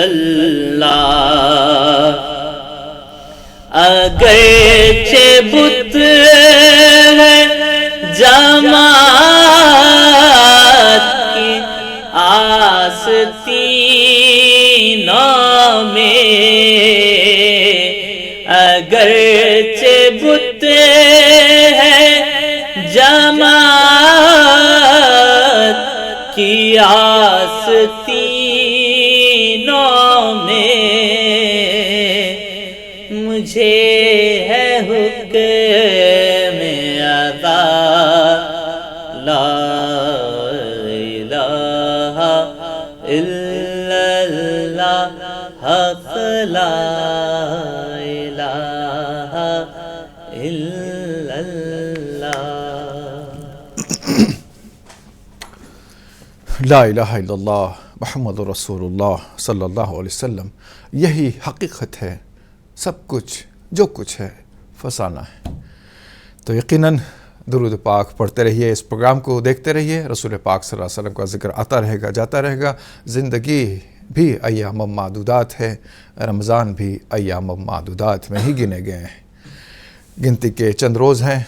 اللہ اگرچہ بت ہے جماعت کی آستینوں میں، اگرچہ بت ہے جماعت کی آستینوں میں، مجھے ہے حکم ادا لا الہ الا اللہ حق لا الہ الا اللہ۔ لا الہ الا اللہ محمد رسول اللہ صلی اللہ علیہ وسلم، یہی حقیقت ہے، سب کچھ جو کچھ ہے فسانہ ہے۔ تو یقیناً درود پاک پڑھتے رہیے، اس پروگرام کو دیکھتے رہیے، رسول پاک صلی اللہ علیہ وسلم کا ذکر آتا رہے گا، جاتا رہے گا۔ زندگی بھی ایام معدودات ہے، رمضان بھی ایام معدودات میں ہی گنے گئے ہیں، گنتی کے چند روز ہیں،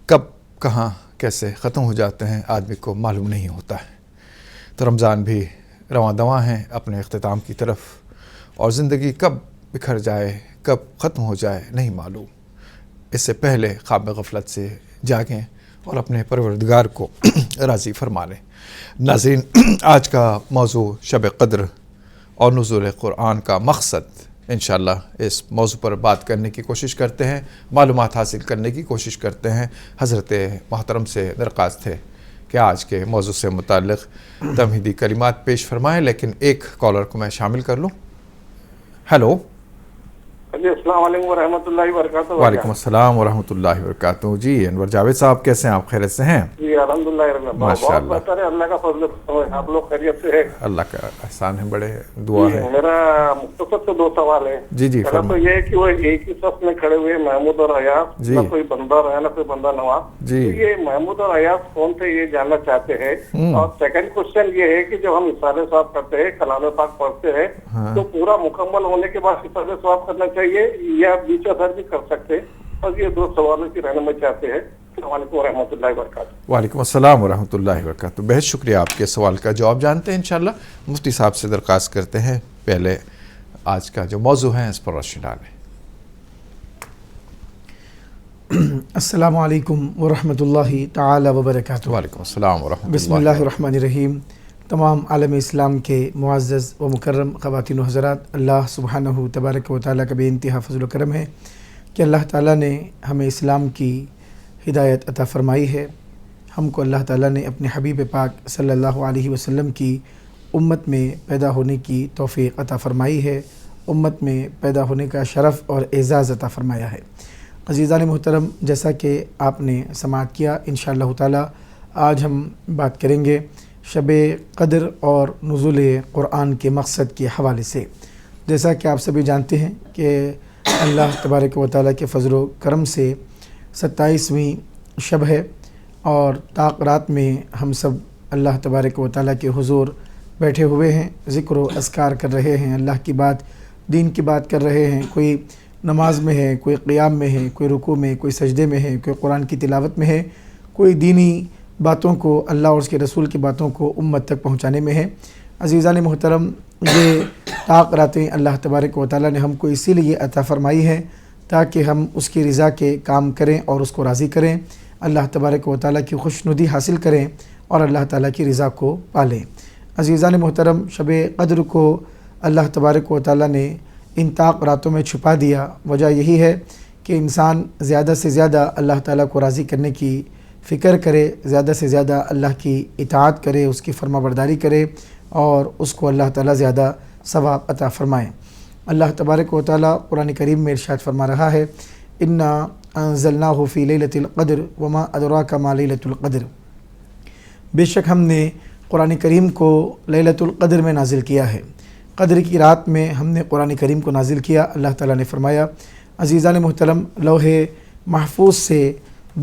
کب کہاں کیسے ختم ہو جاتے ہیں آدمی کو معلوم نہیں ہوتا ہے۔ تو رمضان بھی رواں دواں ہیں اپنے اختتام کی طرف، اور زندگی کب بکھر جائے کب ختم ہو جائے نہیں معلوم۔ اس سے پہلے خواب غفلت سے جاگیں اور اپنے پروردگار کو راضی فرما لیں۔ ناظرین، آج کا موضوع شب قدر اور نزول قرآن کا مقصد، انشاءاللہ اس موضوع پر بات کرنے کی کوشش کرتے ہیں، معلومات حاصل کرنے کی کوشش کرتے ہیں۔ حضرت محترم سے درخواست ہے کہ آج کے موضوع سے متعلق تمہیدی کلمات پیش فرمائیں، لیکن ایک کالر کو میں شامل کر لوں۔ ہیلو، جی السلام علیکم ورحمۃ اللہ وبرکاتہ۔ وعلیکم السلام ورحمۃ اللہ وبرکاتہ۔ جی انور جاوید صاحب کیسے ہیں آپ؟ خیریت سے ہیں؟ جی الحمدللہ بہت بہتر ہے، اللہ کا فضل ہے، آپ لوگ خیریت سے ہے؟ اللہ کا احسان ہے، بڑے دعا ہے۔ میرا مختصر سے دو سوال ہے۔ جی جی پہلا تو یہ ہے کہ وہ ایک ہی صف میں کھڑے ہوئے محمود اور ایاز، نہ کوئی بندہ رہا نہ کوئی بندہ نواز، یہ محمود اور ایاز کون تھے یہ جاننا چاہتے ہیں۔ اور سیکنڈ کوشچن یہ ہے کہ جب ہم اصالہ ثواب کرتے ہیں، کلام پاک پڑھتے ہیں، تو پورا مکمل ہونے کے بعد اصالہ ثواب کرنا چاہیے یا بیچ اثر بھی کر سکتے ہیں؟ اور یہ دو سوالوں کی رہنمائی چاہتے ہیں۔ السلام علیکم ورحمۃ اللہ وبرکاتہ۔ وعلیکم السلام ورحمۃ اللہ وبرکاتہ۔ بہت شکریہ، آپ کے سوال کا جواب جانتے ہیں انشاءاللہ۔ مفتی صاحب سے درخواست کرتے ہیں پہلے آج کا جو موضوع ہے اس پر روشنی ڈالیں۔ السلام علیکم ورحمۃ اللہ تعالی وبرکاتہ۔ وعلیکم السلام ورحمۃ اللہ۔ بسم اللہ الرحمن الرحیم۔ تمام عالم اسلام کے معزز و مکرم خواتین و حضرات، اللہ سبحانہ تبارک و تعالیٰ کا بے انتہا فضل و کرم ہے کہ اللہ تعالیٰ نے ہمیں اسلام کی ہدایت عطا فرمائی ہے۔ ہم کو اللہ تعالیٰ نے اپنے حبیب پاک صلی اللہ علیہ وسلم کی امت میں پیدا ہونے کی توفیق عطا فرمائی ہے، امت میں پیدا ہونے کا شرف اور اعزاز عطا فرمایا ہے۔ عزیزان محترم، جیسا کہ آپ نے سماعت کیا، انشاءاللہ تعالیٰ آج ہم بات کریں گے شب قدر اور نزول قرآن کے مقصد کے حوالے سے۔ جیسا کہ آپ سبھی جانتے ہیں کہ اللہ تبارک و تعالیٰ کے فضل و کرم سے 27ویں شب ہے، اور طاق رات میں ہم سب اللہ تبارک و تعالیٰ کے حضور بیٹھے ہوئے ہیں، ذکر و اذکار کر رہے ہیں، اللہ کی بات، دین کی بات کر رہے ہیں۔ کوئی نماز میں ہے، کوئی قیام میں ہے، کوئی رکوع میں، کوئی سجدے میں ہے، کوئی قرآن کی تلاوت میں ہے، کوئی دینی باتوں کو، اللہ اور اس کے رسول کی باتوں کو امت تک پہنچانے میں ہے۔ عزیزان محترم، یہ طاق راتیں اللہ تبارک و تعالیٰ نے ہم کو اسی لیے عطا فرمائی ہیں تاکہ ہم اس کی رضا کے کام کریں اور اس کو راضی کریں، اللہ تبارک و تعالیٰ کی خوشنودی حاصل کریں اور اللہ تعالیٰ کی رضا کو پالیں۔ عزیزان محترم، شب قدر کو اللہ تبارک و تعالیٰ نے ان طاق راتوں میں چھپا دیا۔ وجہ یہی ہے کہ انسان زیادہ سے زیادہ اللہ تعالیٰ کو راضی کرنے کی فکر کرے، زیادہ سے زیادہ اللہ کی اطاعت کرے، اس کی فرما برداری کرے اور اس کو اللہ تعالیٰ زیادہ ثواب عطا فرمائیں۔ اللہ تبارک و تعالیٰ قرآن کریم میں ارشاد فرما رہا ہے، انا انزلناہ فی لیلۃ القدر وما ادراک ما لیلۃ القدر، بے شک ہم نے قرآن کریم کو لیلۃ القدر میں نازل کیا ہے، قدر کی رات میں ہم نے قرآن کریم کو نازل کیا۔ اللہ تعالیٰ نے فرمایا، عزیزان محترم، لوح محفوظ سے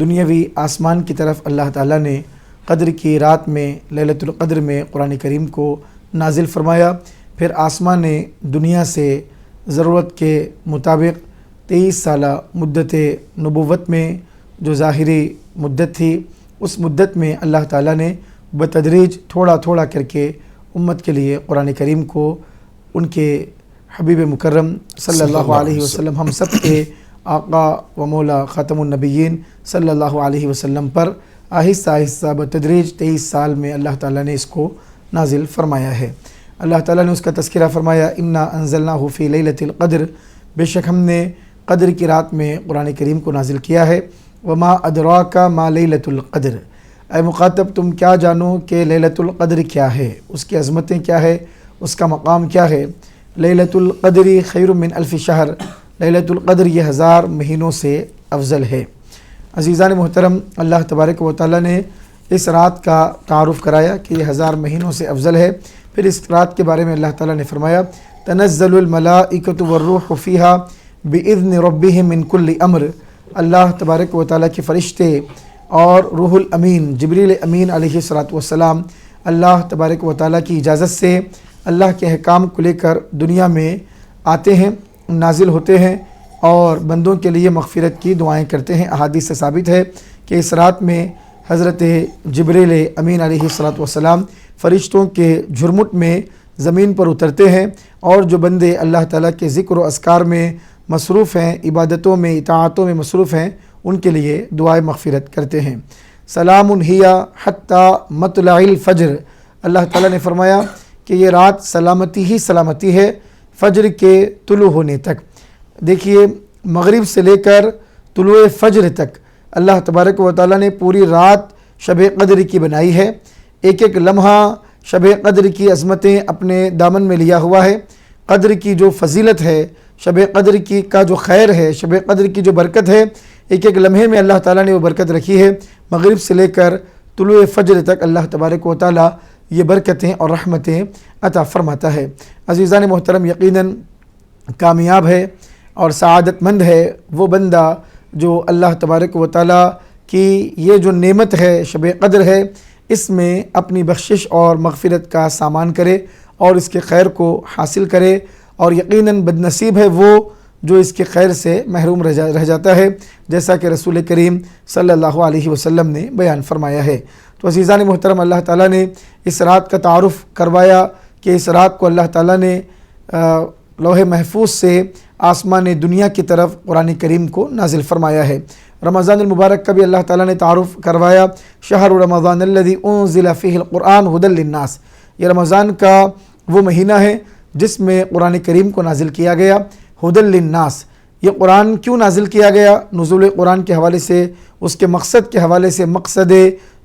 دنیاوی آسمان کی طرف اللہ تعالیٰ نے قدر کی رات میں لیلۃ القدر میں قرآن کریم کو نازل فرمایا۔ پھر آسمان نے دنیا سے ضرورت کے مطابق 23 سالہ مدت نبوت میں جو ظاہری مدت تھی، اس مدت میں اللہ تعالیٰ نے بتدریج تھوڑا تھوڑا کر کے امت کے لیے قرآن کریم کو ان کے حبیب مکرم صلی اللہ علیہ وسلم، ہم سب کے آقا و مولا خاتم النبیین صلی اللہ علیہ وسلم پر آہستہ آہستہ بتدریج 23 سال میں اللہ تعالیٰ نے اس کو نازل فرمایا ہے۔ اللہ تعالیٰ نے اس کا تذکرہ فرمایا، انا انزلناہ فی لیلۃ القدر، بے شک ہم نے قدر کی رات میں قرآن کریم کو نازل کیا ہے۔ وما ادراک ما لیلۃ القدر، اے مخاطب تم کیا جانو کہ لیلۃ القدر کیا ہے، اس کی عظمتیں کیا ہے، اس کا مقام کیا ہے۔ لیلۃ القدر خیر من الف شہر، لیلۃ القدر یہ 1000 مہینوں سے افضل ہے۔ عزیزان محترم، اللہ تبارک و تعالیٰ نے اس رات کا تعارف کرایا کہ یہ 1000 مہینوں سے افضل ہے۔ پھر اس رات کے بارے میں اللہ تعالیٰ نے فرمایا، تنزل الملائکۃ والروح فیہا بإذن ربہم من کل امر، اللہ تبارک و تعالیٰ کے فرشتے اور روح الامین جبریل امین علیہ السلام اللہ تبارک و تعالیٰ کی اجازت سے اللہ کے احکام کو لے کر دنیا میں آتے ہیں، نازل ہوتے ہیں اور بندوں کے لیے مغفرت کی دعائیں کرتے ہیں۔ احادیث سے ثابت ہے کہ اس رات میں حضرت جبریل امین علیہ السلام فرشتوں کے جھرمٹ میں زمین پر اترتے ہیں، اور جو بندے اللہ تعالیٰ کے ذکر و اذکار میں مصروف ہیں، عبادتوں میں اطاعتوں میں مصروف ہیں، ان کے لیے دعائے مغفرت کرتے ہیں۔ سلام ہی حتی مطلع الفجر، اللہ تعالیٰ نے فرمایا کہ یہ رات سلامتی ہی سلامتی ہے فجر کے طلوع ہونے تک۔ دیکھیے، مغرب سے لے کر طلوع فجر تک اللہ تبارک و تعالیٰ نے پوری رات شب قدر کی بنائی ہے۔ ایک ایک لمحہ شب قدر کی عظمتیں اپنے دامن میں لیا ہوا ہے۔ قدر کی جو فضیلت ہے، شب قدر کی کا جو خیر ہے، شب قدر کی جو برکت ہے، ایک ایک لمحے میں اللہ تعالیٰ نے وہ برکت رکھی ہے۔ مغرب سے لے کر طلوع فجر تک اللہ تبارک و تعالیٰ یہ برکتیں اور رحمتیں عطا فرماتا ہے۔ عزیزان محترم، یقیناً کامیاب ہے اور سعادت مند ہے وہ بندہ جو اللہ تبارک و تعالیٰ کی یہ جو نعمت ہے شب قدر ہے، اس میں اپنی بخشش اور مغفرت کا سامان کرے اور اس کے خیر کو حاصل کرے، اور یقیناً بدنصیب ہے وہ جو اس کے خیر سے محروم رہ جاتا ہے، جیسا کہ رسول کریم صلی اللہ علیہ وسلم نے بیان فرمایا ہے۔ تو عزیزان محترم، اللہ تعالیٰ نے اس رات کا تعارف کروایا کہ اس رات کو اللہ تعالیٰ نے لوح محفوظ سے آسمان دنیا کی طرف قرآن کریم کو نازل فرمایا ہے۔ رمضان المبارک کا بھی اللہ تعالیٰ نے تعارف کروایا، شہر رمضان الذی انزل فیہ القرآن ھدی للناس، یہ رمضان کا وہ مہینہ ہے جس میں قرآن کریم کو نازل کیا گیا۔ ھدی للناس، یہ قرآن کیوں نازل کیا گیا؟ نزول قرآن کے حوالے سے، اس کے مقصد کے حوالے سے، مقصد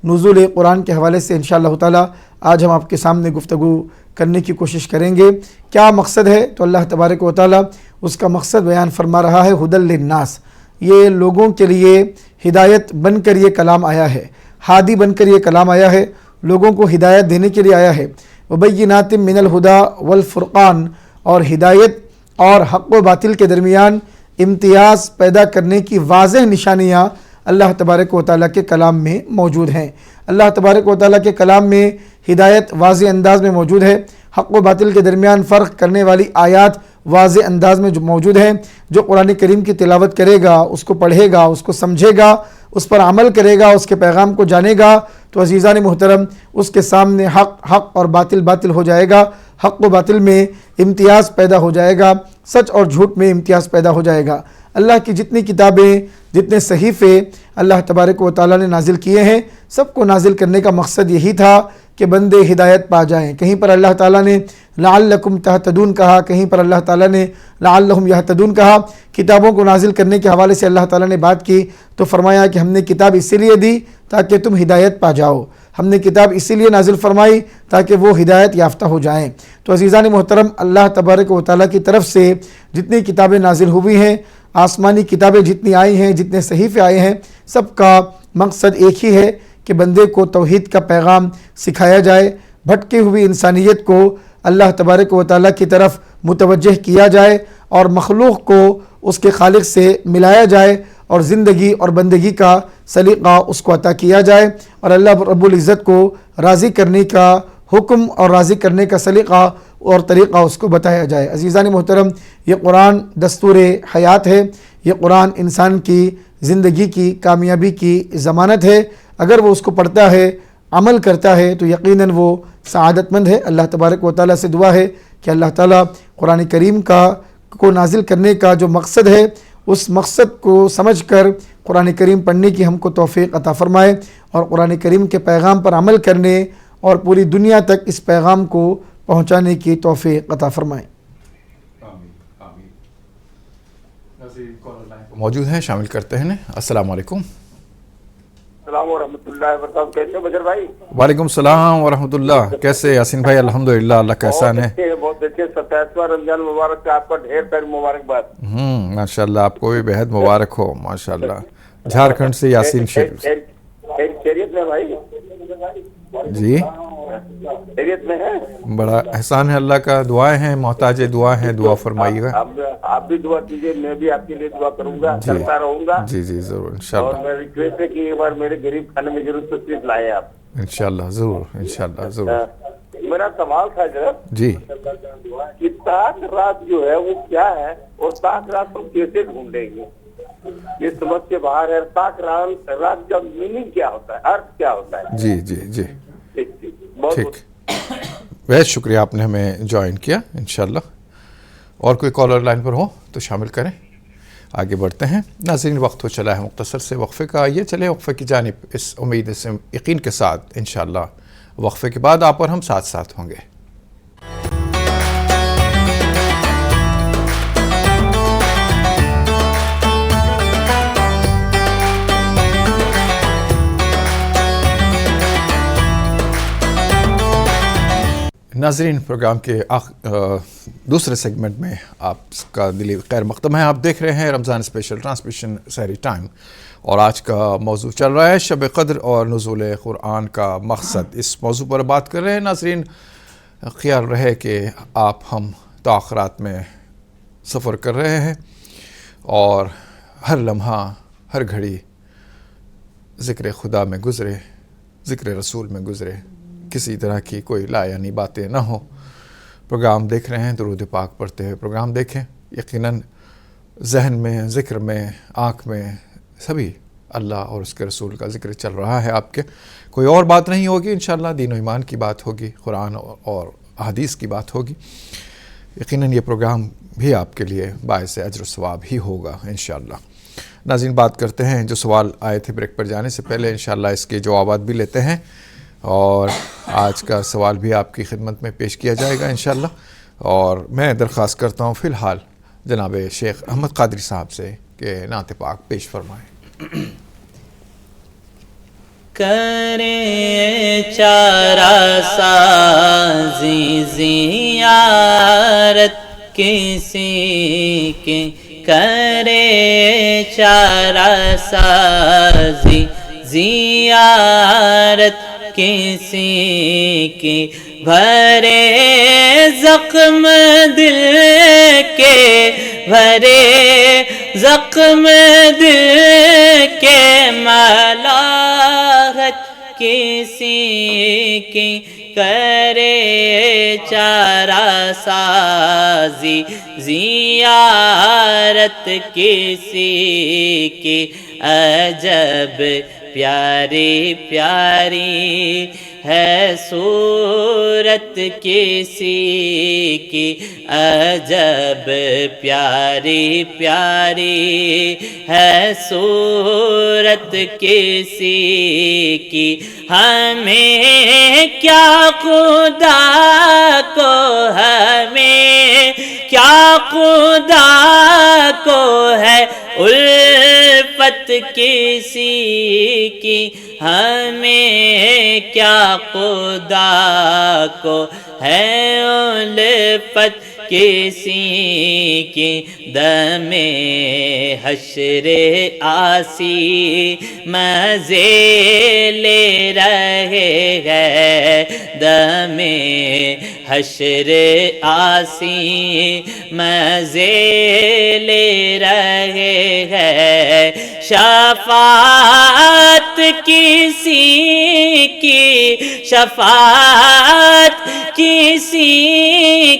نزول قرآن کے حوالے سے انشاءاللہ تعالی آج ہم آپ کے سامنے گفتگو کرنے کی کوشش کریں گے۔ کیا مقصد ہے؟ تو اللہ تبارک و تعالی اس کا مقصد بیان فرما رہا ہے، ھدی للناس، یہ لوگوں کے لیے ہدایت بن کر یہ کلام آیا ہے، ہادی بن کر یہ کلام آیا ہے، لوگوں کو ہدایت دینے کے لیے آیا ہے۔ وبینات من الہدی والفرقان، اور ہدایت اور حق و باطل کے درمیان امتیاز پیدا کرنے کی واضح نشانیاں اللہ تبارک و تعالیٰ کے کلام میں موجود ہیں۔ اللہ تبارک و تعالیٰ کے کلام میں ہدایت واضح انداز میں موجود ہے، حق و باطل کے درمیان فرق کرنے والی آیات واضح انداز میں جو موجود ہیں۔ جو قرآن کریم کی تلاوت کرے گا، اس کو پڑھے گا، اس کو سمجھے گا، اس پر عمل کرے گا، اس کے پیغام کو جانے گا، تو عزیزان محترم اس کے سامنے حق حق اور باطل باطل ہو جائے گا، حق و باطل میں امتیاز پیدا ہو جائے گا، سچ اور جھوٹ میں امتیاز پیدا ہو جائے گا۔ اللہ کی جتنی کتابیں، جتنے صحیفے اللہ تبارک و تعالیٰ نے نازل کیے ہیں، سب کو نازل کرنے کا مقصد یہی تھا کہ بندے ہدایت پا جائیں۔ کہیں پر اللہ تعالیٰ نے لعلکم تہتدون کہا، کہیں پر اللہ تعالیٰ نے لعلہم یہتدون کہا۔ کتابوں کو نازل کرنے کے حوالے سے اللہ تعالیٰ نے بات کی تو فرمایا کہ ہم نے کتاب اسی لیے دی تاکہ تم ہدایت پا جاؤ، ہم نے کتاب اسی لیے نازل فرمائی تاکہ وہ ہدایت یافتہ ہو جائیں۔ تو عزیزان محترم، اللہ تبارک و تعالیٰ کی طرف سے جتنی کتابیں نازل ہوئی ہیں، آسمانی کتابیں جتنی آئی ہیں، جتنے صحیفے آئے ہیں، سب کا مقصد ایک ہی ہے کہ بندے کو توحید کا پیغام سکھایا جائے، بھٹکی ہوئی انسانیت کو اللہ تبارک و تعالیٰ کی طرف متوجہ کیا جائے اور مخلوق کو اس کے خالق سے ملایا جائے اور زندگی اور بندگی کا سلیقہ اس کو عطا کیا جائے، اور اللہ رب العزت کو راضی کرنے کا حکم اور راضی کرنے کا سلیقہ اور طریقہ اس کو بتایا جائے۔ عزیزان محترم، یہ قرآن دستور حیات ہے، یہ قرآن انسان کی زندگی کی کامیابی کی ضمانت ہے۔ اگر وہ اس کو پڑھتا ہے، عمل کرتا ہے تو یقیناً وہ سعادت مند ہے۔ اللہ تبارک و تعالیٰ سے دعا ہے کہ اللہ تعالیٰ قرآن کریم کو نازل کرنے کا جو مقصد ہے، اس مقصد کو سمجھ کر قرآن کریم پڑھنے کی ہم کو توفیق عطا فرمائے، اور قرآن کریم کے پیغام پر عمل کرنے اور پوری دنیا تک اس پیغام کو پہنچانے کی توفیق عطا فرمائے۔ موجود ہیں، شامل کرتے ہیں۔ السلام علیکم۔ السلام ورحمۃ اللہ وبرکاتہ۔ کیسے بشر بھائی؟ وعلیکم السلام ورحمۃ اللہ، کیسے یاسین بھائی؟ الحمدللہ، اللہ کا احسان ہے۔ بہت اچھے 27واں رمضان مبارک کا آپ کا ڈھیر ساری مبارکباد۔ ماشاءاللہ، آپ کو بھی بہت مبارک ہو ماشاءاللہ۔ جھارکھنڈ سے یاسین شریف۔ خیریت میں بھائی؟ جی خیریت میں ہے؟ بڑا احسان ہے اللہ کا، دعائیں ہیں، محتاج دعا ہیں، دعا فرمائیے گا۔ آپ بھی دعا کیجیے، میں بھی آپ کے لیے دعا کروں گا، کرتا رہوں گا۔ جی جی ضرور انشاءاللہ، اور میں ریکویسٹ ہے کہ ایک بار میرے غریب خانے میں ضرور تشریف لائیں آپ۔ انشاءاللہ ضرور، انشاءاللہ ضرور۔ میرا سوال تھا جناب جی، کہ طاق رات جو ہے وہ کیا ہے، اور طاق رات ہم کیسے ڈھونڈیں گے؟ یہ سمجھ کے باہر ہے۔ طاق رات کا میننگ کیا ہوتا ہے، ارتھ کیا ہوتا ہے؟ جی جی جی بہت ٹھیک، بہت شکریہ آپ نے ہمیں جوائن کیا انشاءاللہ۔ اور کوئی کالر لائن پر ہو تو شامل کریں، آگے بڑھتے ہیں۔ ناظرین، وقت ہو چلا ہے مختصر سے وقفے کا، یہ چلے وقفے کی جانب اس امید سے یقین کے ساتھ انشاءاللہ وقفے کے بعد آپ اور ہم ساتھ ساتھ ہوں گے۔ ناظرین، پروگرام کے دوسرے سیگمنٹ میں آپ کا دلی خیر مقدم ہے۔ آپ دیکھ رہے ہیں رمضان اسپیشل ٹرانسمیشن سحری ٹائم، اور آج کا موضوع چل رہا ہے شب قدر اور نزول قرآن کا مقصد۔ اس موضوع پر بات کر رہے ہیں ناظرین۔ خیال رہے کہ آپ ہم تاخرات میں سفر کر رہے ہیں، اور ہر لمحہ ہر گھڑی ذکر خدا میں گزرے، ذکر رسول میں گزرے، کسی طرح کی کوئی لا یعنی باتیں نہ ہو۔ پروگرام دیکھ رہے ہیں، درود پاک پڑھتے ہوئے پروگرام دیکھیں، یقیناً ذہن میں، ذکر میں، آنکھ میں سبھی اللہ اور اس کے رسول کا ذکر چل رہا ہے آپ کے۔ کوئی اور بات نہیں ہوگی، انشاءاللہ دین و ایمان کی بات ہوگی، قرآن اور احادیث کی بات ہوگی۔ یقیناً یہ پروگرام بھی آپ کے لیے باعث اجر و ثواب ہی ہوگا انشاءاللہ۔ ناظرین، بات کرتے ہیں جو سوال آئے تھے بریک پر جانے سے پہلے، انشاءاللہ اس کے جوابات بھی لیتے ہیں، اور آج کا سوال بھی آپ کی خدمت میں پیش کیا جائے گا انشاءاللہ۔ اور میں درخواست کرتا ہوں فی الحال جناب شیخ احمد قادری صاحب سے کہ نعت پاک پیش فرمائیں۔ کریں چارہ سازی زیارت کسی کے، کریں چارہ سازی زیارت کسی کی، بھرے زخم دل کے، بھرے زخم دل کے، ملاحت کسی کی، کرے چارہ سازی زیارت کسی کی، عجب پیاری پیاری ہے صورت کسی کی، عجب پیاری پیاری ہے صورت کسی کی، ہمیں کیا خدا کو، ہمیں کیا خدا کو ہے الفت کسی کی، ہمیں کیا خدا کو ہے الفت کسی کی، دم حشر آسی مزے لے رہے ہیں، دم حشر آسی مزے لے رہے ہیں، شفاعت کسی کی شفاعت کسی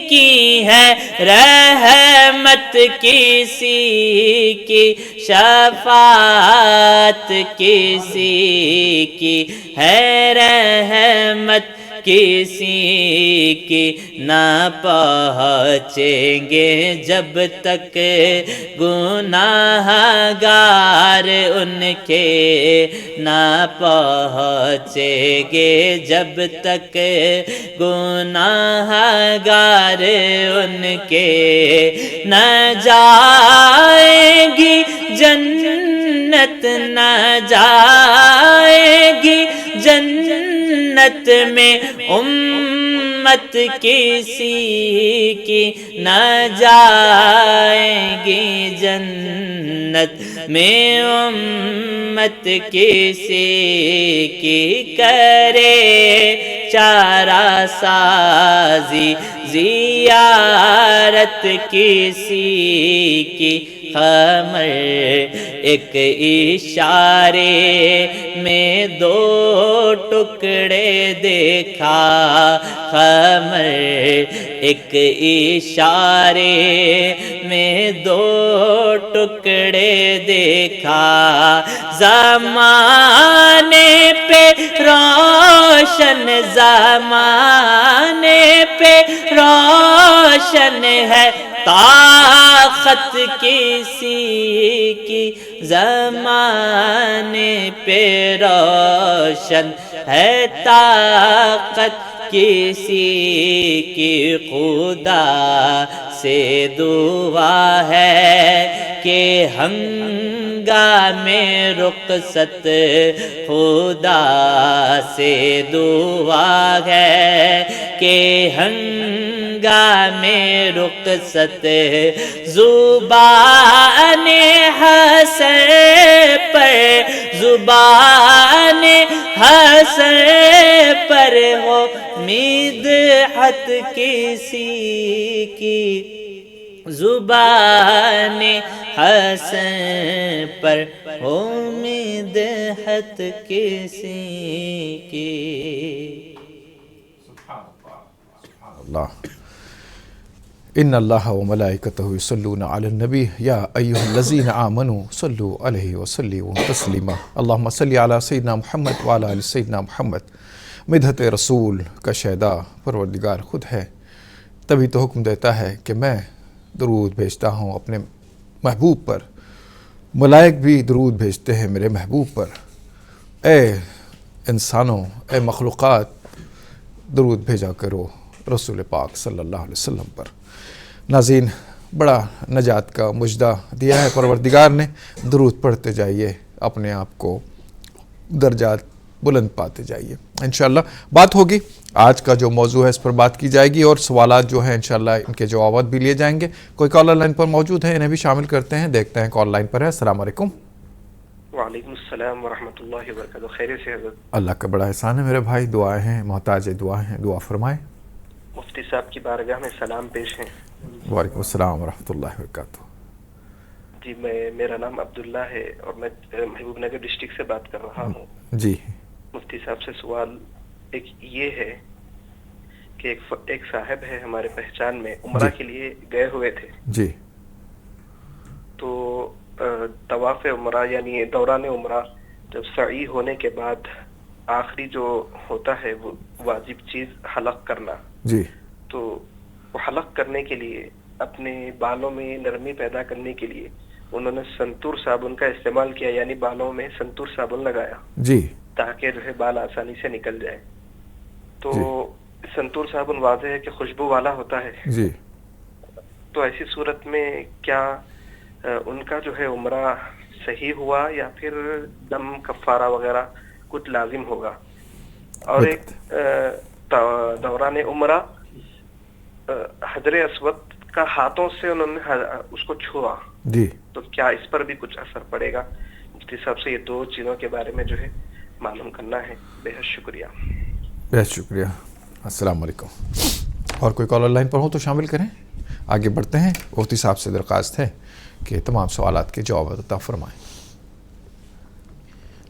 کی ہے رحمت کسی کی شفاعت کسی کی ہے رحمت کسی کی نہ پہنچیں گے جب تک گناہ گار ان کے نہ پہنچیں گے جب تک گناہ گار ان کے نہ جائیں گی جنت نہ جائیں گی جنت میں امت کسی کی نہ جائیں گی جنت میں امت کسی کی کرے چارہ سازی زیارت کسی کی خمر ایک اشارے میں دو ٹکڑے دیکھا خمر ایک اشارے میں دو ٹکڑے دیکھا زمانے پہ روشن زمانے پہ روشن ہے طاقت کسی کی زمانے پہ روشن ہے طاقت کسی کی خدا سے دعا ہے کہ ہنگامے رخصت خدا سے دعا ہے کہ ہنگامے رخصت زبان حسن پر زبان حسن پر ہو مدحت کسی کی زبان حسن پر ہو مدحت کسی کی. اللہ ان اللہ و ملائکتہ یصلون علی النبی یا ایھا الذین آمنوا صلوا علیہ وسلموا تسلیما. اللہم صلی علی سیدنا محمد وعلی آل سیدنا محمد. مدحت رسول کا شیدا پروردگار خود ہے، تبھی تو حکم دیتا ہے کہ میں درود بھیجتا ہوں اپنے محبوب پر. ملائک بھی درود بھیجتے ہیں میرے محبوب پر. اے انسانوں، اے مخلوقات، درود بھیجا کرو رسول پاک صلی اللہ علیہ وسلم پر. ناظرین، بڑا نجات کا مجدہ دیا ہے پروردگار نے. درود پڑھتے جائیے، اپنے آپ کو درجات بلند پاتے جائیے. انشاءاللہ بات ہوگی، آج کا جو موضوع ہے اس پر بات کی جائے گی اور سوالات جو ہیں انشاءاللہ ان کے جوابات بھی لیے جائیں گے. کوئی کالر لائن پر موجود ہے، انہیں بھی شامل کرتے ہیں. دیکھتے ہیں کال لائن پر ہے. السلام علیکم. وعلیکم السلام ورحمۃ اللہ وبرکاتہ. خیریت سے حضرت؟ اللہ کا بڑا احسان ہے میرے بھائی، دعائیں ہیں، محتاج دعا ہیں، دعا فرمائیں. مفتی صاحب کی بارگاہ میں سلام پیش ہیں. وعلیکم السلام ورحمۃ اللہ وبرکاتہ. جی میرا نام عبداللہ ہے اور میں محبوب نگر ڈسٹرکٹ سے بات کر رہا ہوں. جی مفتی صاحب سے سوال ایک یہ ہے کہ ایک صاحب ہے ہمارے پہچان میں، عمرہ کے لیے گئے ہوئے تھے. جی تو طواف عمرہ یعنی دوران عمرہ جب سعی ہونے کے بعد آخری جو ہوتا ہے وہ واجب چیز حلق کرنا. جی تو وہ حلق کرنے کے لیے اپنے بالوں میں نرمی پیدا کرنے کے لیے انہوں نے سنتور صابن کا استعمال کیا، یعنی بالوں میں سنتور صابن لگایا جی تاکہ جو ہے بال آسانی سے نکل جائے. تو سنتور صابن واضح ہے کہ خوشبو والا ہوتا ہے. جی تو ایسی صورت میں کیا ان کا جو ہے عمرہ صحیح ہوا یا پھر دم کفارہ وغیرہ کچھ لازم ہوگا؟ اور ایک دوران عمرہ حجر اسود کا ہاتھوں سے انہوں نے اس کو چھوا، جی تو کیا اس پر بھی کچھ اثر پڑے گا؟ مفتی صاحب سے یہ دو چیزوں کے بارے میں جو ہے معلوم کرنا ہے. بہت شکریہ. بہت شکریہ. السلام علیکم. اور کوئی کالر لائن پر ہو تو شامل کریں. آگے بڑھتے ہیں. مفتی صاحب سے درخواست ہے کہ تمام سوالات کے جواب عطا فرمائیں.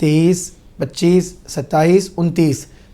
23, 25, 27, 29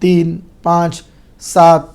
3, 5, 7,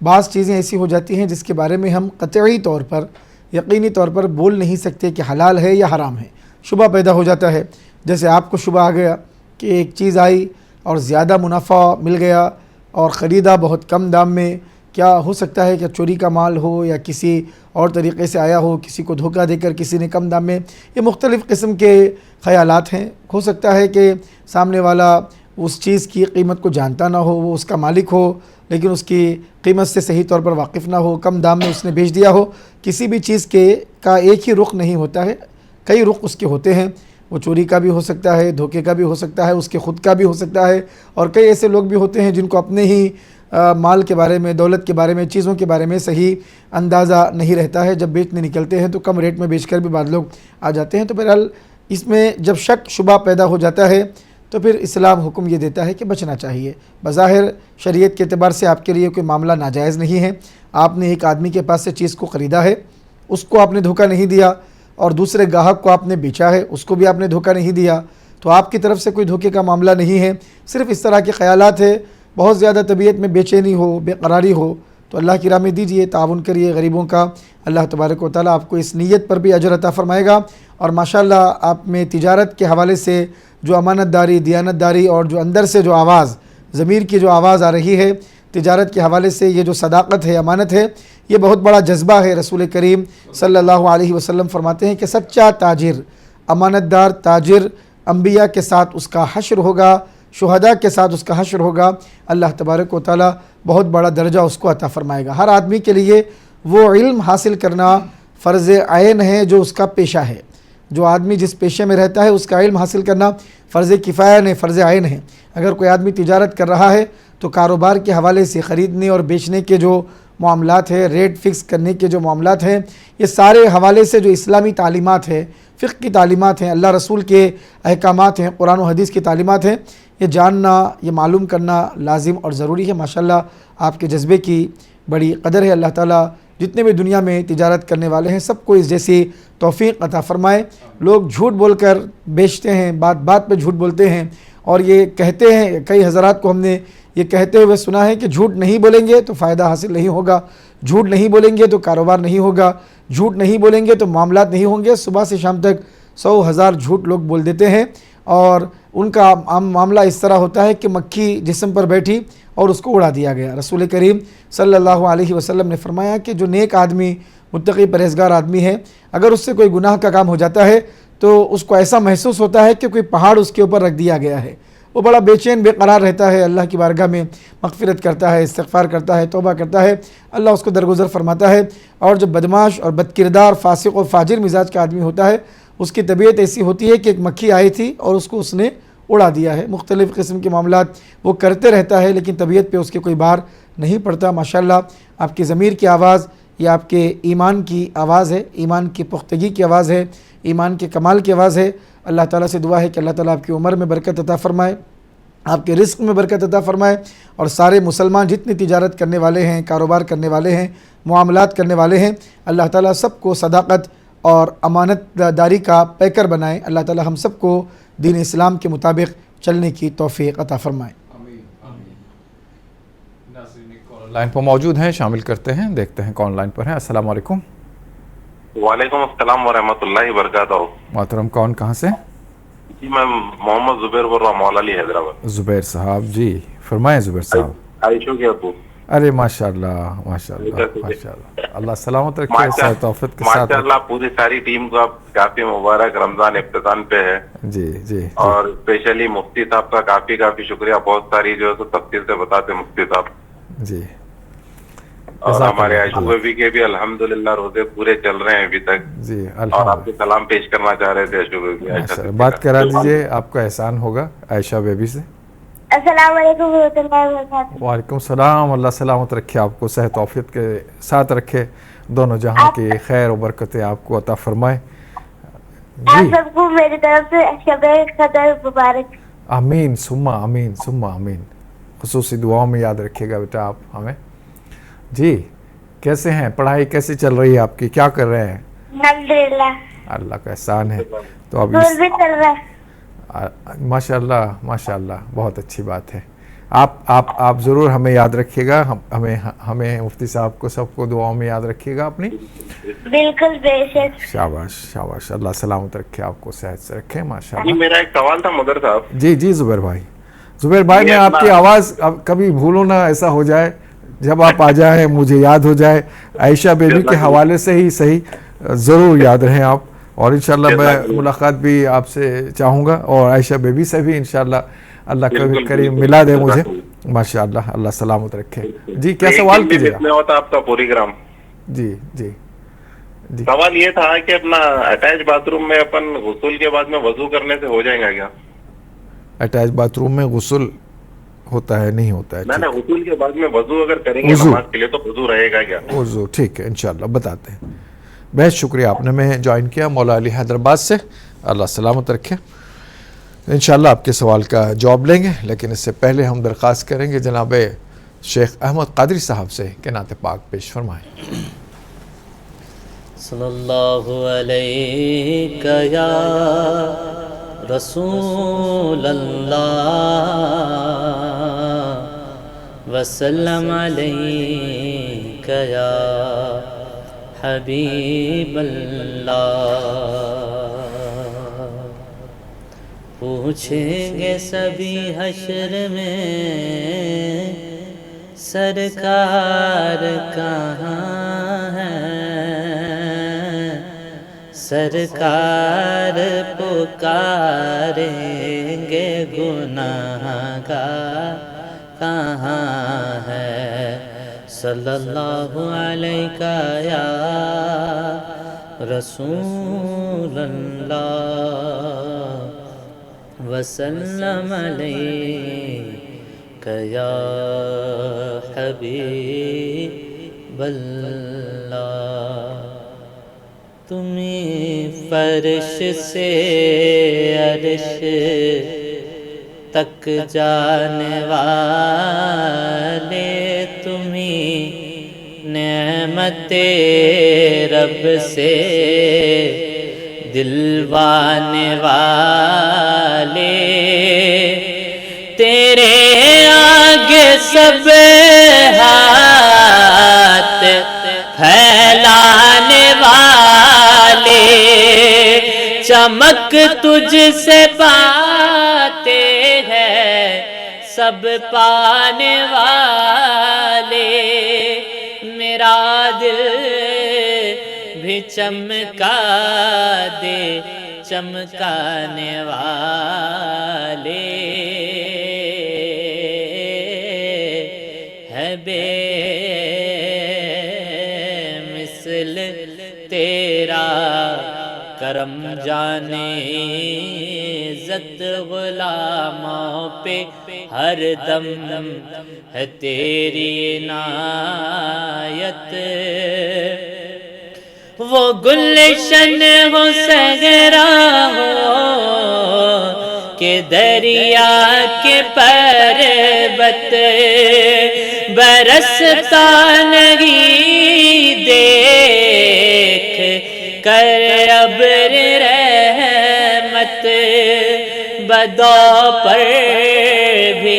بعض چیزیں ایسی ہو جاتی ہیں جس کے بارے میں ہم قطعی طور پر یقینی طور پر بول نہیں سکتے کہ حلال ہے یا حرام ہے، شبہ پیدا ہو جاتا ہے. جیسے آپ کو شبہ آ گیا کہ ایک چیز آئی اور زیادہ منافع مل گیا اور خریدا بہت کم دام میں، کیا ہو سکتا ہے کہ چوری کا مال ہو یا کسی اور طریقے سے آیا ہو، کسی کو دھوکہ دے کر کسی نے کم دام میں. یہ مختلف قسم کے خیالات ہیں. ہو سکتا ہے کہ سامنے والا اس چیز کی قیمت کو جانتا نہ ہو، وہ اس کا مالک ہو لیکن اس کی قیمت سے صحیح طور پر واقف نہ ہو، کم دام میں اس نے بیچ دیا ہو. کسی بھی چیز کا ایک ہی رخ نہیں ہوتا ہے، کئی رخ اس کے ہوتے ہیں. وہ چوری کا بھی ہو سکتا ہے، دھوکے کا بھی ہو سکتا ہے، اس کے خود کا بھی ہو سکتا ہے. اور کئی ایسے لوگ بھی ہوتے ہیں جن کو اپنے ہی مال کے بارے میں، دولت کے بارے میں، چیزوں کے بارے میں صحیح اندازہ نہیں رہتا ہے. جب بیچنے نکلتے ہیں تو کم ریٹ میں بیچ کر بھی بعض لوگ آ جاتے ہیں. تو بہرحال اس میں جب شک شبہ پیدا ہو جاتا ہے تو پھر اسلام حکم یہ دیتا ہے کہ بچنا چاہیے. بظاہر شریعت کے اعتبار سے آپ کے لیے کوئی معاملہ ناجائز نہیں ہے. آپ نے ایک آدمی کے پاس سے چیز کو خریدا ہے، اس کو آپ نے دھوکہ نہیں دیا، اور دوسرے گاہک کو آپ نے بیچا ہے، اس کو بھی آپ نے دھوکہ نہیں دیا، تو آپ کی طرف سے کوئی دھوکے کا معاملہ نہیں ہے. صرف اس طرح کے خیالات ہے، بہت زیادہ طبیعت میں بے چینی ہو، بے قراری ہو، تو اللہ کی راہ میں دیجئے، تعاون کریے غریبوں کا. اللہ تبارک و تعالیٰ آپ کو اس نیت پر بھی اجر عطا فرمائے گا. اور ماشاءاللہ آپ میں تجارت کے حوالے سے جو امانت داری، دیانت داری، اور جو اندر سے جو آواز، ضمیر کی جو آواز آ رہی ہے تجارت کے حوالے سے، یہ جو صداقت ہے، امانت ہے، یہ بہت بڑا جذبہ ہے. رسول کریم صلی اللہ علیہ وسلم فرماتے ہیں کہ سچا تاجر، امانت دار تاجر، انبیاء کے ساتھ اس کا حشر ہوگا، شہداء کے ساتھ اس کا حشر ہوگا. اللہ تبارک و تعالیٰ بہت بڑا درجہ اس کو عطا فرمائے گا. ہر آدمی کے لیے وہ علم حاصل کرنا فرض عین ہے جو اس کا پیشہ ہے. جو آدمی جس پیشے میں رہتا ہے اس کا علم حاصل کرنا فرض کفایہ نہیں، فرض عین ہے. اگر کوئی آدمی تجارت کر رہا ہے تو کاروبار کے حوالے سے، خریدنے اور بیچنے کے جو معاملات ہیں، ریٹ فکس کرنے کے جو معاملات ہیں، یہ سارے حوالے سے جو اسلامی تعلیمات ہیں، فقہ کی تعلیمات ہیں، اللہ رسول کے احکامات ہیں، قرآن و حدیث کی تعلیمات ہیں، یہ جاننا، یہ معلوم کرنا لازم اور ضروری ہے. ماشاءاللہ آپ کے جذبے کی بڑی قدر ہے. اللہ تعالیٰ جتنے بھی دنیا میں تجارت کرنے والے ہیں سب کو اس جیسی توفیق عطا فرمائے. لوگ جھوٹ بول کر بیچتے ہیں، بات بات پہ جھوٹ بولتے ہیں، اور یہ کہتے ہیں، کئی حضرات کو ہم نے یہ کہتے ہوئے سنا ہے کہ جھوٹ نہیں بولیں گے تو فائدہ حاصل نہیں ہوگا، جھوٹ نہیں بولیں گے تو کاروبار نہیں ہوگا، جھوٹ نہیں بولیں گے تو معاملات نہیں ہوں گے. صبح سے شام تک 100,000 جھوٹ لوگ بول دیتے ہیں، اور ان کا معاملہ اس طرح ہوتا ہے کہ مکھی جسم پر بیٹھی اور اس کو اڑا دیا گیا. رسول کریم صلی اللہ علیہ وسلم نے فرمایا کہ جو نیک آدمی، متقی پرہیزگار آدمی ہے، اگر اس سے کوئی گناہ کا کام ہو جاتا ہے تو اس کو ایسا محسوس ہوتا ہے کہ کوئی پہاڑ اس کے اوپر رکھ دیا گیا ہے. وہ بڑا بے چین، بے قرار رہتا ہے، اللہ کی بارگاہ میں مغفرت کرتا ہے، استغفار کرتا ہے، توبہ کرتا ہے، اللہ اس کو درگزر فرماتا ہے. اور جو بدمعاش اور بدکردار، فاسق اور فاجر مزاج کا آدمی ہوتا ہے، اس کی طبیعت ایسی ہوتی ہے کہ ایک مکھی آئی تھی اور اس کو اس نے اڑا دیا ہے. مختلف قسم کے معاملات وہ کرتے رہتا ہے لیکن طبیعت پہ اس کے کوئی بار نہیں پڑتا. ماشاءاللہ آپ کی ضمیر کی آواز، یہ آپ کے ایمان کی آواز ہے، ایمان کی پختگی کی آواز ہے، ایمان کے کمال کی آواز ہے. اللہ تعالیٰ سے دعا ہے کہ اللہ تعالیٰ آپ کی عمر میں برکت عطا فرمائے، آپ کے رزق میں برکت عطا فرمائے، اور سارے مسلمان جتنی تجارت کرنے والے ہیں، کاروبار کرنے والے ہیں، معاملات کرنے والے ہیں، اللہ تعالیٰ سب کو صداقت اور امانت داری کا پیکر بنائے. اللہ تعالیٰ ہم سب کو دین اسلام کے مطابق چلنے کی توفیق عطا فرمائے. لائن پر موجود ہیں، شامل کرتے ہیں، دیکھتے ہیں کون لائن پر ہیں. السلام علیکم. وعلیکم السلام ورحمۃ اللہ وبرکاتہ. محترم کون، کہاں سے؟ جی میں محمد زبیر بول رہا ہوں، مولا علی حیدرآباد. زبیر صاحب جی فرمائیں. زبیر صاحب عائشہ کے ابو. ارے ماشاءاللہ ماشاءاللہ ماشاءاللہ، اللہ سلامت رکھے، صحت و عافیت کے ساتھ. ماشاءاللہ پوری ساری ٹیم کو کافی مبارک، رمضان اختتام پہ ہے. جی جی. اور اسپیشلی مفتی صاحب کا کافی شکریہ، بہت ساری جو ہے تفصیل سے بتاتے مفتی صاحب. جی. اور ہمارے عائشہ بیوی کے بھی الحمدللہ روزے پورے چل رہے ہیں ابھی تک. جی اور آپ کو سلام پیش کرنا چاہ رہے تھے عائشہ بیوی. بات کرا دیجیے، آپ کا احسان ہوگا عائشہ بیبی سے. السلام علیکم ورحمۃ اللہ وبرکاتہ. وعلیکم السلام. اللہ سلامت رکھے آپ کو، صحت و عافیت کے ساتھ رکھے، دونوں جہاں کی خیر و برکتیں آپ کو عطا فرمائے. آپ سب کو میری طرف سے شب قدر مبارک. آمین ثم آمین ثم آمین. خصوصی دعاؤں میں یاد رکھیے گا بیٹا آپ ہمیں. جی کیسے ہیں، پڑھائی کیسی چل رہی ہے آپ کی، کیا کر رہے ہیں؟ الحمدللہ اللہ کا احسان ہے. تو اب بھی چل رہا ہے. ماشاءاللہ ماشاءاللہ، بہت اچھی بات ہے. آپ ضرور ہمیں یاد رکھیے گا, ہمیں مفتی صاحب کو سب کو دعاؤں میں یاد رکھیے گا اپنی. بالکل بے شک. شاباش شاباش, اللہ سلامت رکھے آپ کو, صحت سے رکھے ماشاء اللہ. میرا ایک سوال تھا مدر صاحب. جی زبیر بھائی میں آپ کی آواز اب کبھی بھولو نہ, ایسا ہو جائے جب آپ آ جائیں مجھے یاد ہو جائے. عائشہ بیبی کے حوالے سے ہی صحیح ضرور یاد رہیں آپ, اور انشاءاللہ میں ملاقات بھی آپ سے چاہوں گا, اور عائشہ بیبی سے بھی انشاءاللہ اللہ کبھی کریم ملا دے مجھے ماشاءاللہ. اللہ سلامت رکھے. جی کیا سوال کیجیے گا؟ ہوتا آپ کا پوری گرام. جی سوال یہ تھا کہ اپنا اٹیچ باتھ روم میں اپن غسل کے بعد میں وضو کرنے سے ہو جائے گا کیا؟ اٹیچ باتھ روم میں غسل ہوتا ہے نہیں ہوتا ہے؟ میں غسل کے بعد میں وضو اگر کریں گے نماز کے لیے تو وضو رہے گا کیا؟ وضو ٹھیک ہے انشاءاللہ بتاتے ہیں. بہت شکریہ آپ نے میں جوائن کیا مولا علی حیدرآباد سے, اللہ سلامت رکھے. انشاءاللہ آپ کے سوال کا جواب لیں گے, لیکن اس سے پہلے ہم درخواست کریں گے جناب شیخ احمد قادری صاحب سے کہ نعت پاک پیش فرمائیں. صلی اللہ علیہ یا رسول اللہ وسلم علیہ یا حبیب اللہ. پوچھیں گے سبھی حشر میں سرکار کہاں ہے, سرکار پکاریں گے گناہگار کہاں ہے. صلی اللہ علیہ یا رسول اللہ وسلم علیہ یا حبیب اللہ. تمہیں فرش سے عرش تک جانے والے, تمہیں نعمت رب سے دلوانے والے, تیرے آگے سب ہاتھ پھیلانے والے, چمک تجھ سے پاتے ہیں سب پانے والے. میرا دل بھی چمکا دے چمکانے والے, ہے بے مثل تیرا کرم جانے, عزت غلاموں پہ ہر دم ہے تیری عنایت. وہ گلشن ہو صحرا ہو کہ دریا کے پربت برستا نہیں دیکھ کر ابر رحمت, بدو پر بھی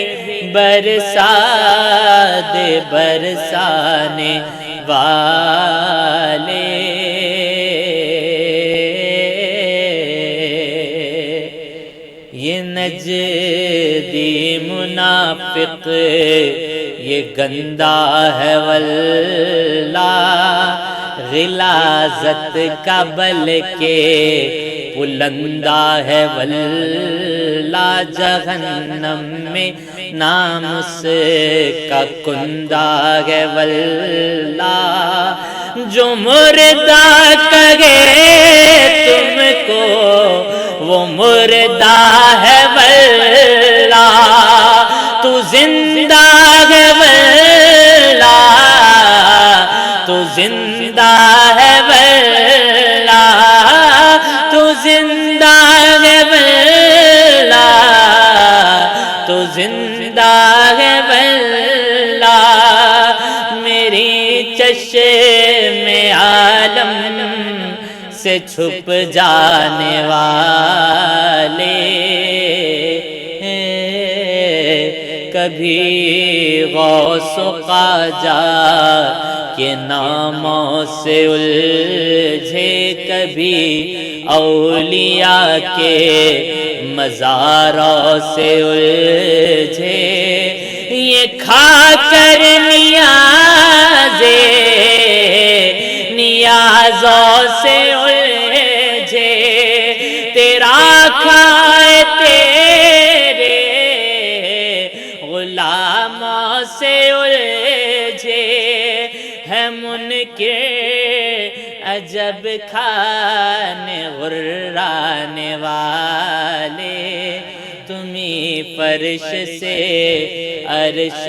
برسا دے برسانے والے. یہ نجدی منافق یہ گندا ہے واللہ, غلاظت کا بلکہ بلندہ ہے واللہ, جہنم میں نام اس کا کندہ ہے واللہ. جو مردہ کہے تم کو وہ مردہ ہے واللہ, تو زندہ ہے واللہ, تو زندہ ہے واللہ, تو زندہ ہے واللہ, تو زندہ ہے واللہ. میری چشم عالم سے چھپ جانے والے, کبھی غوث و خواجہ کے ناموں سے الجھے، کبھی اولیاء کے مزاروں سے الجھے، یہ کھا کر نیازوں سے الجھے، تیرا کھائے تیرے غلاموں سے الجھے، ہے منکر عجب کھانے غرانے والے، تمہیں فرش سے عرش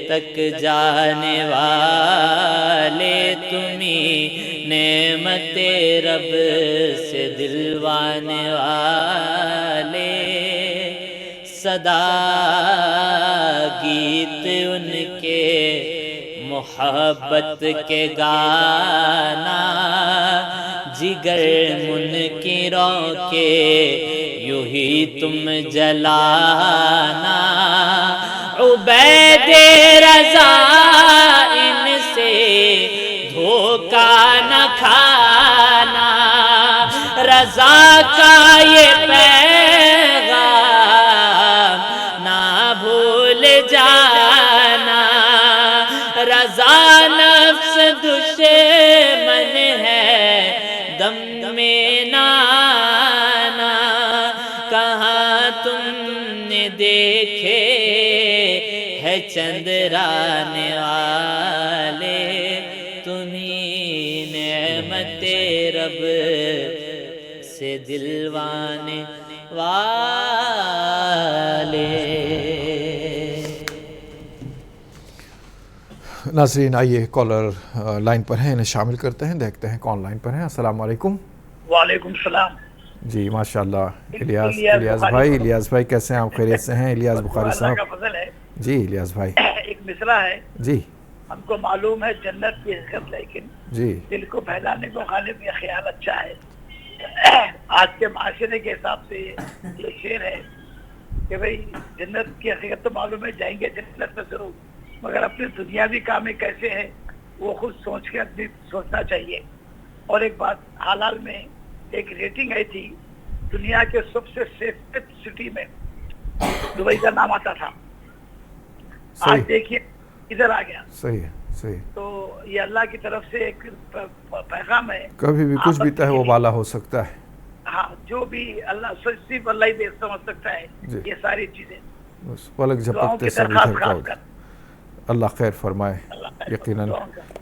تک جانے والے، تمہیں نعمت رب سے دلوانے والے، صدا گیت ان کے محبت کے گانا، جگر منکروں کے یوں ہی تم جلانا، عبید رضا ان سے دھوکہ نہ کھانا، رضا کا یہ پیغام نہ بھول جانا، رضا نفس دشمن ہے دم میں نانا، کہاں تم نے دیکھے ہے چندرانے والے، تمہیں نعمت رب سے دلوانے والے۔ ناظرین آئیے کالر لائن پر ہیں، انہیں شامل کرتے ہیں، دیکھتے ہیں کون لائن پر ہیں۔ السلام علیکم۔ وعلیکم السلام۔ جی ماشاءاللہ، الیاس بھائی کیسے ہیں آپ؟ خیریت سے ہیں؟ الیاس بخاری صاحب کا فضل ہے جی۔ الیاس بھائی ایک مصرع ہے جی، ہم کو معلوم ہے جنت کی حقیقت، لیکن جی دل کو پھیلانے کو غالب یہ خیال اچھا ہے۔ آج کے معاشرے کے حساب سے یہ شعر ہے کہ بھئی جنت کی حقیقت تو معلوم ہے، جائیں گے جنت میں ضرور، مگر اپنے دنیاوی کام میں کیسے ہیں وہ خود سوچ کے اپنی سوچنا چاہیے۔ اور ایک بات، حال حال میں ایک ریٹنگ آئی تھی دنیا کے سب سے سیفسٹ سٹی میں، دبئی کا نام آتا تھا، آج دیکھیے ادھر آ گیا۔ صحیح ہے، صحیح۔ تو یہ اللہ کی طرف سے ایک پیغام ہے، کبھی بھی کچھ بھی وہ بالا ہو سکتا ہے۔ ہاں، جو بھی اللہ صرف اللہ ہی سمجھ سکتا ہے یہ ساری چیزیں۔ بس پلک جھپکتے سب ادھر کا ادھر۔ اللہ خیر فرمائے۔ یقیناً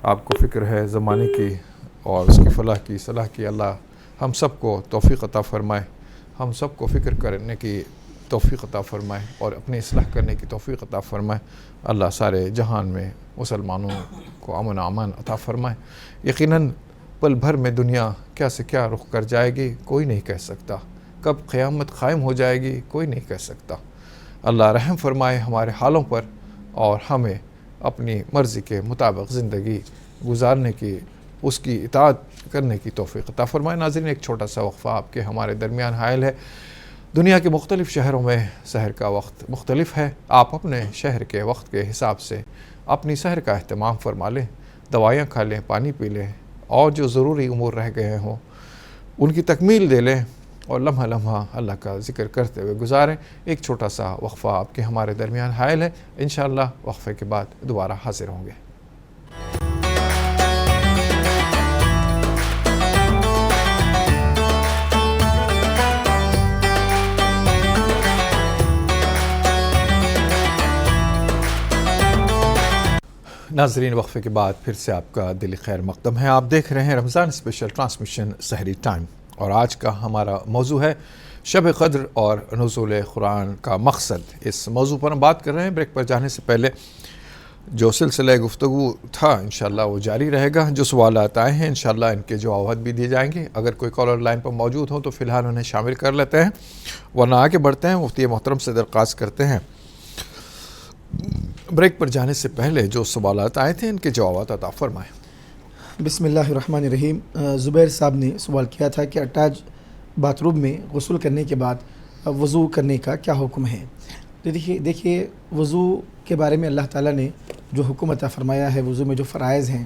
آپ کو فکر ہے زمانے کی اور اس کی فلاح کی صلاح کی، اللہ ہم سب کو توفیق عطا فرمائے، ہم سب کو فکر کرنے کی توفیق عطا فرمائے اور اپنی اصلاح کرنے کی توفیق عطا فرمائے۔ اللہ سارے جہان میں مسلمانوں کو امن و امان عطا فرمائے۔ یقیناً پل بھر میں دنیا کیا سے کیا رخ کر جائے گی کوئی نہیں کہہ سکتا، کب قیامت قائم ہو جائے گی کوئی نہیں کہہ سکتا۔ اللہ رحم فرمائے ہمارے حالوں پر اور ہمیں اپنی مرضی کے مطابق زندگی گزارنے کی، اس کی اطاعت کرنے کی توفیق عطا فرمائے۔ ناظرین ایک چھوٹا سا وقفہ آپ کے ہمارے درمیان حائل ہے۔ دنیا کے مختلف شہروں میں سحر کا وقت مختلف ہے، آپ اپنے شہر کے وقت کے حساب سے اپنی سحر کا اہتمام فرما لیں، دوائیاں کھا لیں، پانی پی لیں، اور جو ضروری امور رہ گئے ہوں ان کی تکمیل دے لیں اور لمحہ لمحہ اللہ کا ذکر کرتے ہوئے گزاریں۔ ایک چھوٹا سا وقفہ آپ کے ہمارے درمیان حائل ہے، انشاءاللہ وقفے کے بعد دوبارہ حاضر ہوں گے۔ ناظرین وقفے کے بعد پھر سے آپ کا دل خیر مقدم ہے۔ آپ دیکھ رہے ہیں رمضان اسپیشل ٹرانسمیشن سحری ٹائم، اور آج کا ہمارا موضوع ہے شب قدر اور نزول قرآن کا مقصد۔ اس موضوع پر ہم بات کر رہے ہیں۔ بریک پر جانے سے پہلے جو سلسلہ گفتگو تھا انشاءاللہ وہ جاری رہے گا۔ جو سوالات آئے ہیں انشاءاللہ ان کے جوابات بھی دیے جائیں گے۔ اگر کوئی کالر لائن پر موجود ہو تو فی الحال انہیں شامل کر لیتے ہیں، ورنہ آگے بڑھتے ہیں۔ مفتی محترم سے درخواست کرتے ہیں بریک پر جانے سے پہلے جو سوالات آئے تھے ان کے جوابات عطا فرمائیں۔ بسم اللہ الرحمن الرحیم۔ زبیر صاحب نے سوال کیا تھا کہ اٹیچ باتھ روم میں غسل کرنے کے بعد وضو کرنے کا کیا حکم ہے؟ دیکھیے وضو کے بارے میں اللہ تعالیٰ نے جو حکم عطا فرمایا ہے، وضو میں جو فرائض ہیں،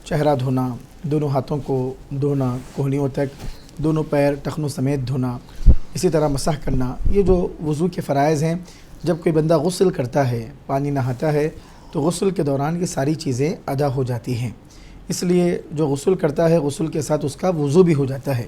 چہرہ دھونا، دونوں ہاتھوں کو دھونا کوہنیوں تک، دونوں پیر ٹخنوں سمیت دھونا، اسی طرح مسح کرنا، یہ جو وضو کے فرائض ہیں، جب کوئی بندہ غسل کرتا ہے، پانی نہاتا ہے، تو غسل کے دوران یہ ساری چیزیں ادا ہو جاتی ہیں۔ اس لیے جو غسل کرتا ہے، غسل کے ساتھ اس کا وضو بھی ہو جاتا ہے،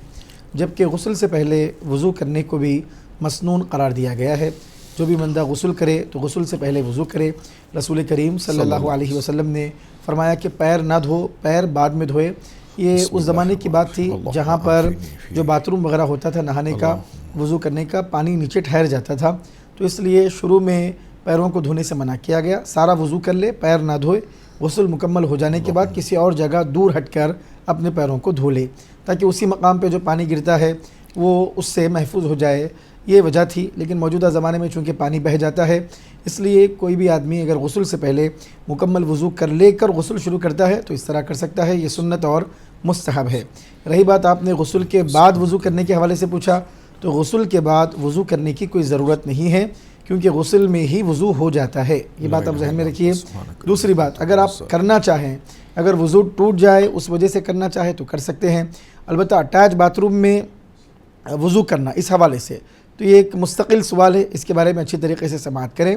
جبکہ غسل سے پہلے وضو کرنے کو بھی مسنون قرار دیا گیا ہے۔ جو بھی بندہ غسل کرے تو غسل سے پہلے وضو کرے۔ رسول کریم صلی اللہ علیہ وسلم نے فرمایا کہ پیر نہ دھو، پیر بعد میں دھوئے۔ یہ اس زمانے کی بات تھی جہاں پر جو باتھ روم وغیرہ ہوتا تھا نہانے کا، وضو کرنے کا، پانی نیچے ٹھہر جاتا تھا، تو اس لیے شروع میں پیروں کو دھونے سے منع کیا گیا۔ سارا وضو کر لے، پیر نہ دھوئے، غسل مکمل ہو جانے کے بعد کسی اور جگہ دور ہٹ کر اپنے پیروں کو دھو لے، تاکہ اسی مقام پہ جو پانی گرتا ہے وہ اس سے محفوظ ہو جائے۔ یہ وجہ تھی، لیکن موجودہ زمانے میں چونکہ پانی بہہ جاتا ہے، اس لیے کوئی بھی آدمی اگر غسل سے پہلے مکمل وضو کر لے کر غسل شروع کرتا ہے تو اس طرح کر سکتا ہے، یہ سنت اور مستحب ہے۔ رہی بات آپ نے غسل کے بعد وضو کرنے کے حوالے سے پوچھا، تو غسل کے بعد وضو کرنے کی کوئی ضرورت نہیں ہے، کیونکہ غسل میں ہی وضو ہو جاتا ہے، یہ بات آپ ذہن میں رکھیے۔ دوسری بات، اگر آپ کرنا چاہیں، اگر وضو ٹوٹ جائے اس وجہ سے کرنا چاہے تو کر سکتے ہیں، البتہ اٹیچ باتھ روم میں وضو کرنا اس حوالے سے تو یہ ایک مستقل سوال ہے، اس کے بارے میں اچھی طریقے سے سماعت کریں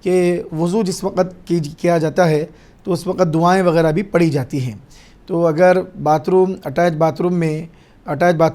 کہ وضو جس وقت کیا جاتا ہے تو اس وقت دعائیں وغیرہ بھی پڑھی جاتی ہیں، تو اگر bath room attach bath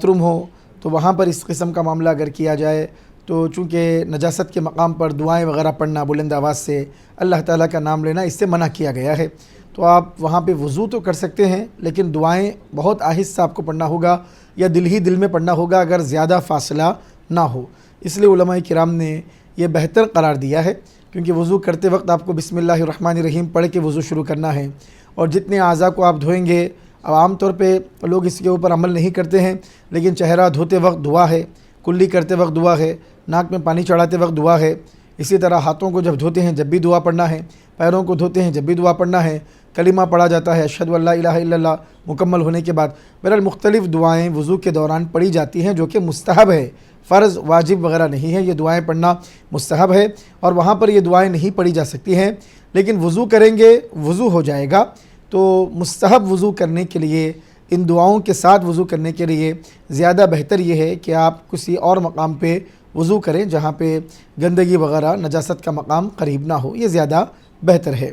room ہو تو وہاں پر اس قسم کا معاملہ اگر کیا جائے تو چونکہ نجاست کے مقام پر دعائیں وغیرہ پڑھنا بلند آواز سے، اللہ تعالیٰ کا نام لینا، اس سے منع کیا گیا ہے، تو آپ وہاں پہ وضو تو کر سکتے ہیں لیکن دعائیں بہت آہستہ آپ کو پڑھنا ہوگا یا دل ہی دل میں پڑھنا ہوگا اگر زیادہ فاصلہ نہ ہو۔ اس لیے علماء کرام نے یہ بہتر قرار دیا ہے، کیونکہ وضو کرتے وقت آپ کو بسم اللہ الرحمن الرحیم پڑھ کے وضو شروع کرنا ہے، اور جتنے اعضاء کو آپ دھوئیں گے، اب عام طور پہ لوگ اس کے اوپر عمل نہیں کرتے ہیں، لیکن چہرہ دھوتے وقت دعا ہے، کلی کرتے وقت دعا ہے، ناک میں پانی چڑھاتے وقت دعا ہے، اسی طرح ہاتھوں کو جب دھوتے ہیں جب بھی دعا پڑھنا ہے، پیروں کو دھوتے ہیں جب بھی دعا پڑھنا ہے، کلمہ پڑھا جاتا ہے اشہد ان لا الہ الا اللہ مکمل ہونے کے بعد۔ بہرحال مختلف دعائیں وضو کے دوران پڑھی جاتی ہیں جو کہ مستحب ہے، فرض واجب وغیرہ نہیں ہے، یہ دعائیں پڑھنا مستحب ہے، اور وہاں پر یہ دعائیں نہیں پڑھی جا سکتی ہیں، لیکن وضو کریں گے وضو ہو جائے گا، تو مستحب وضو کرنے کے لیے ان دعاؤں کے ساتھ وضو کرنے کے لیے زیادہ بہتر یہ ہے کہ آپ کسی اور مقام پہ وضو کریں جہاں پہ گندگی وغیرہ نجاست کا مقام قریب نہ ہو، یہ زیادہ بہتر ہے۔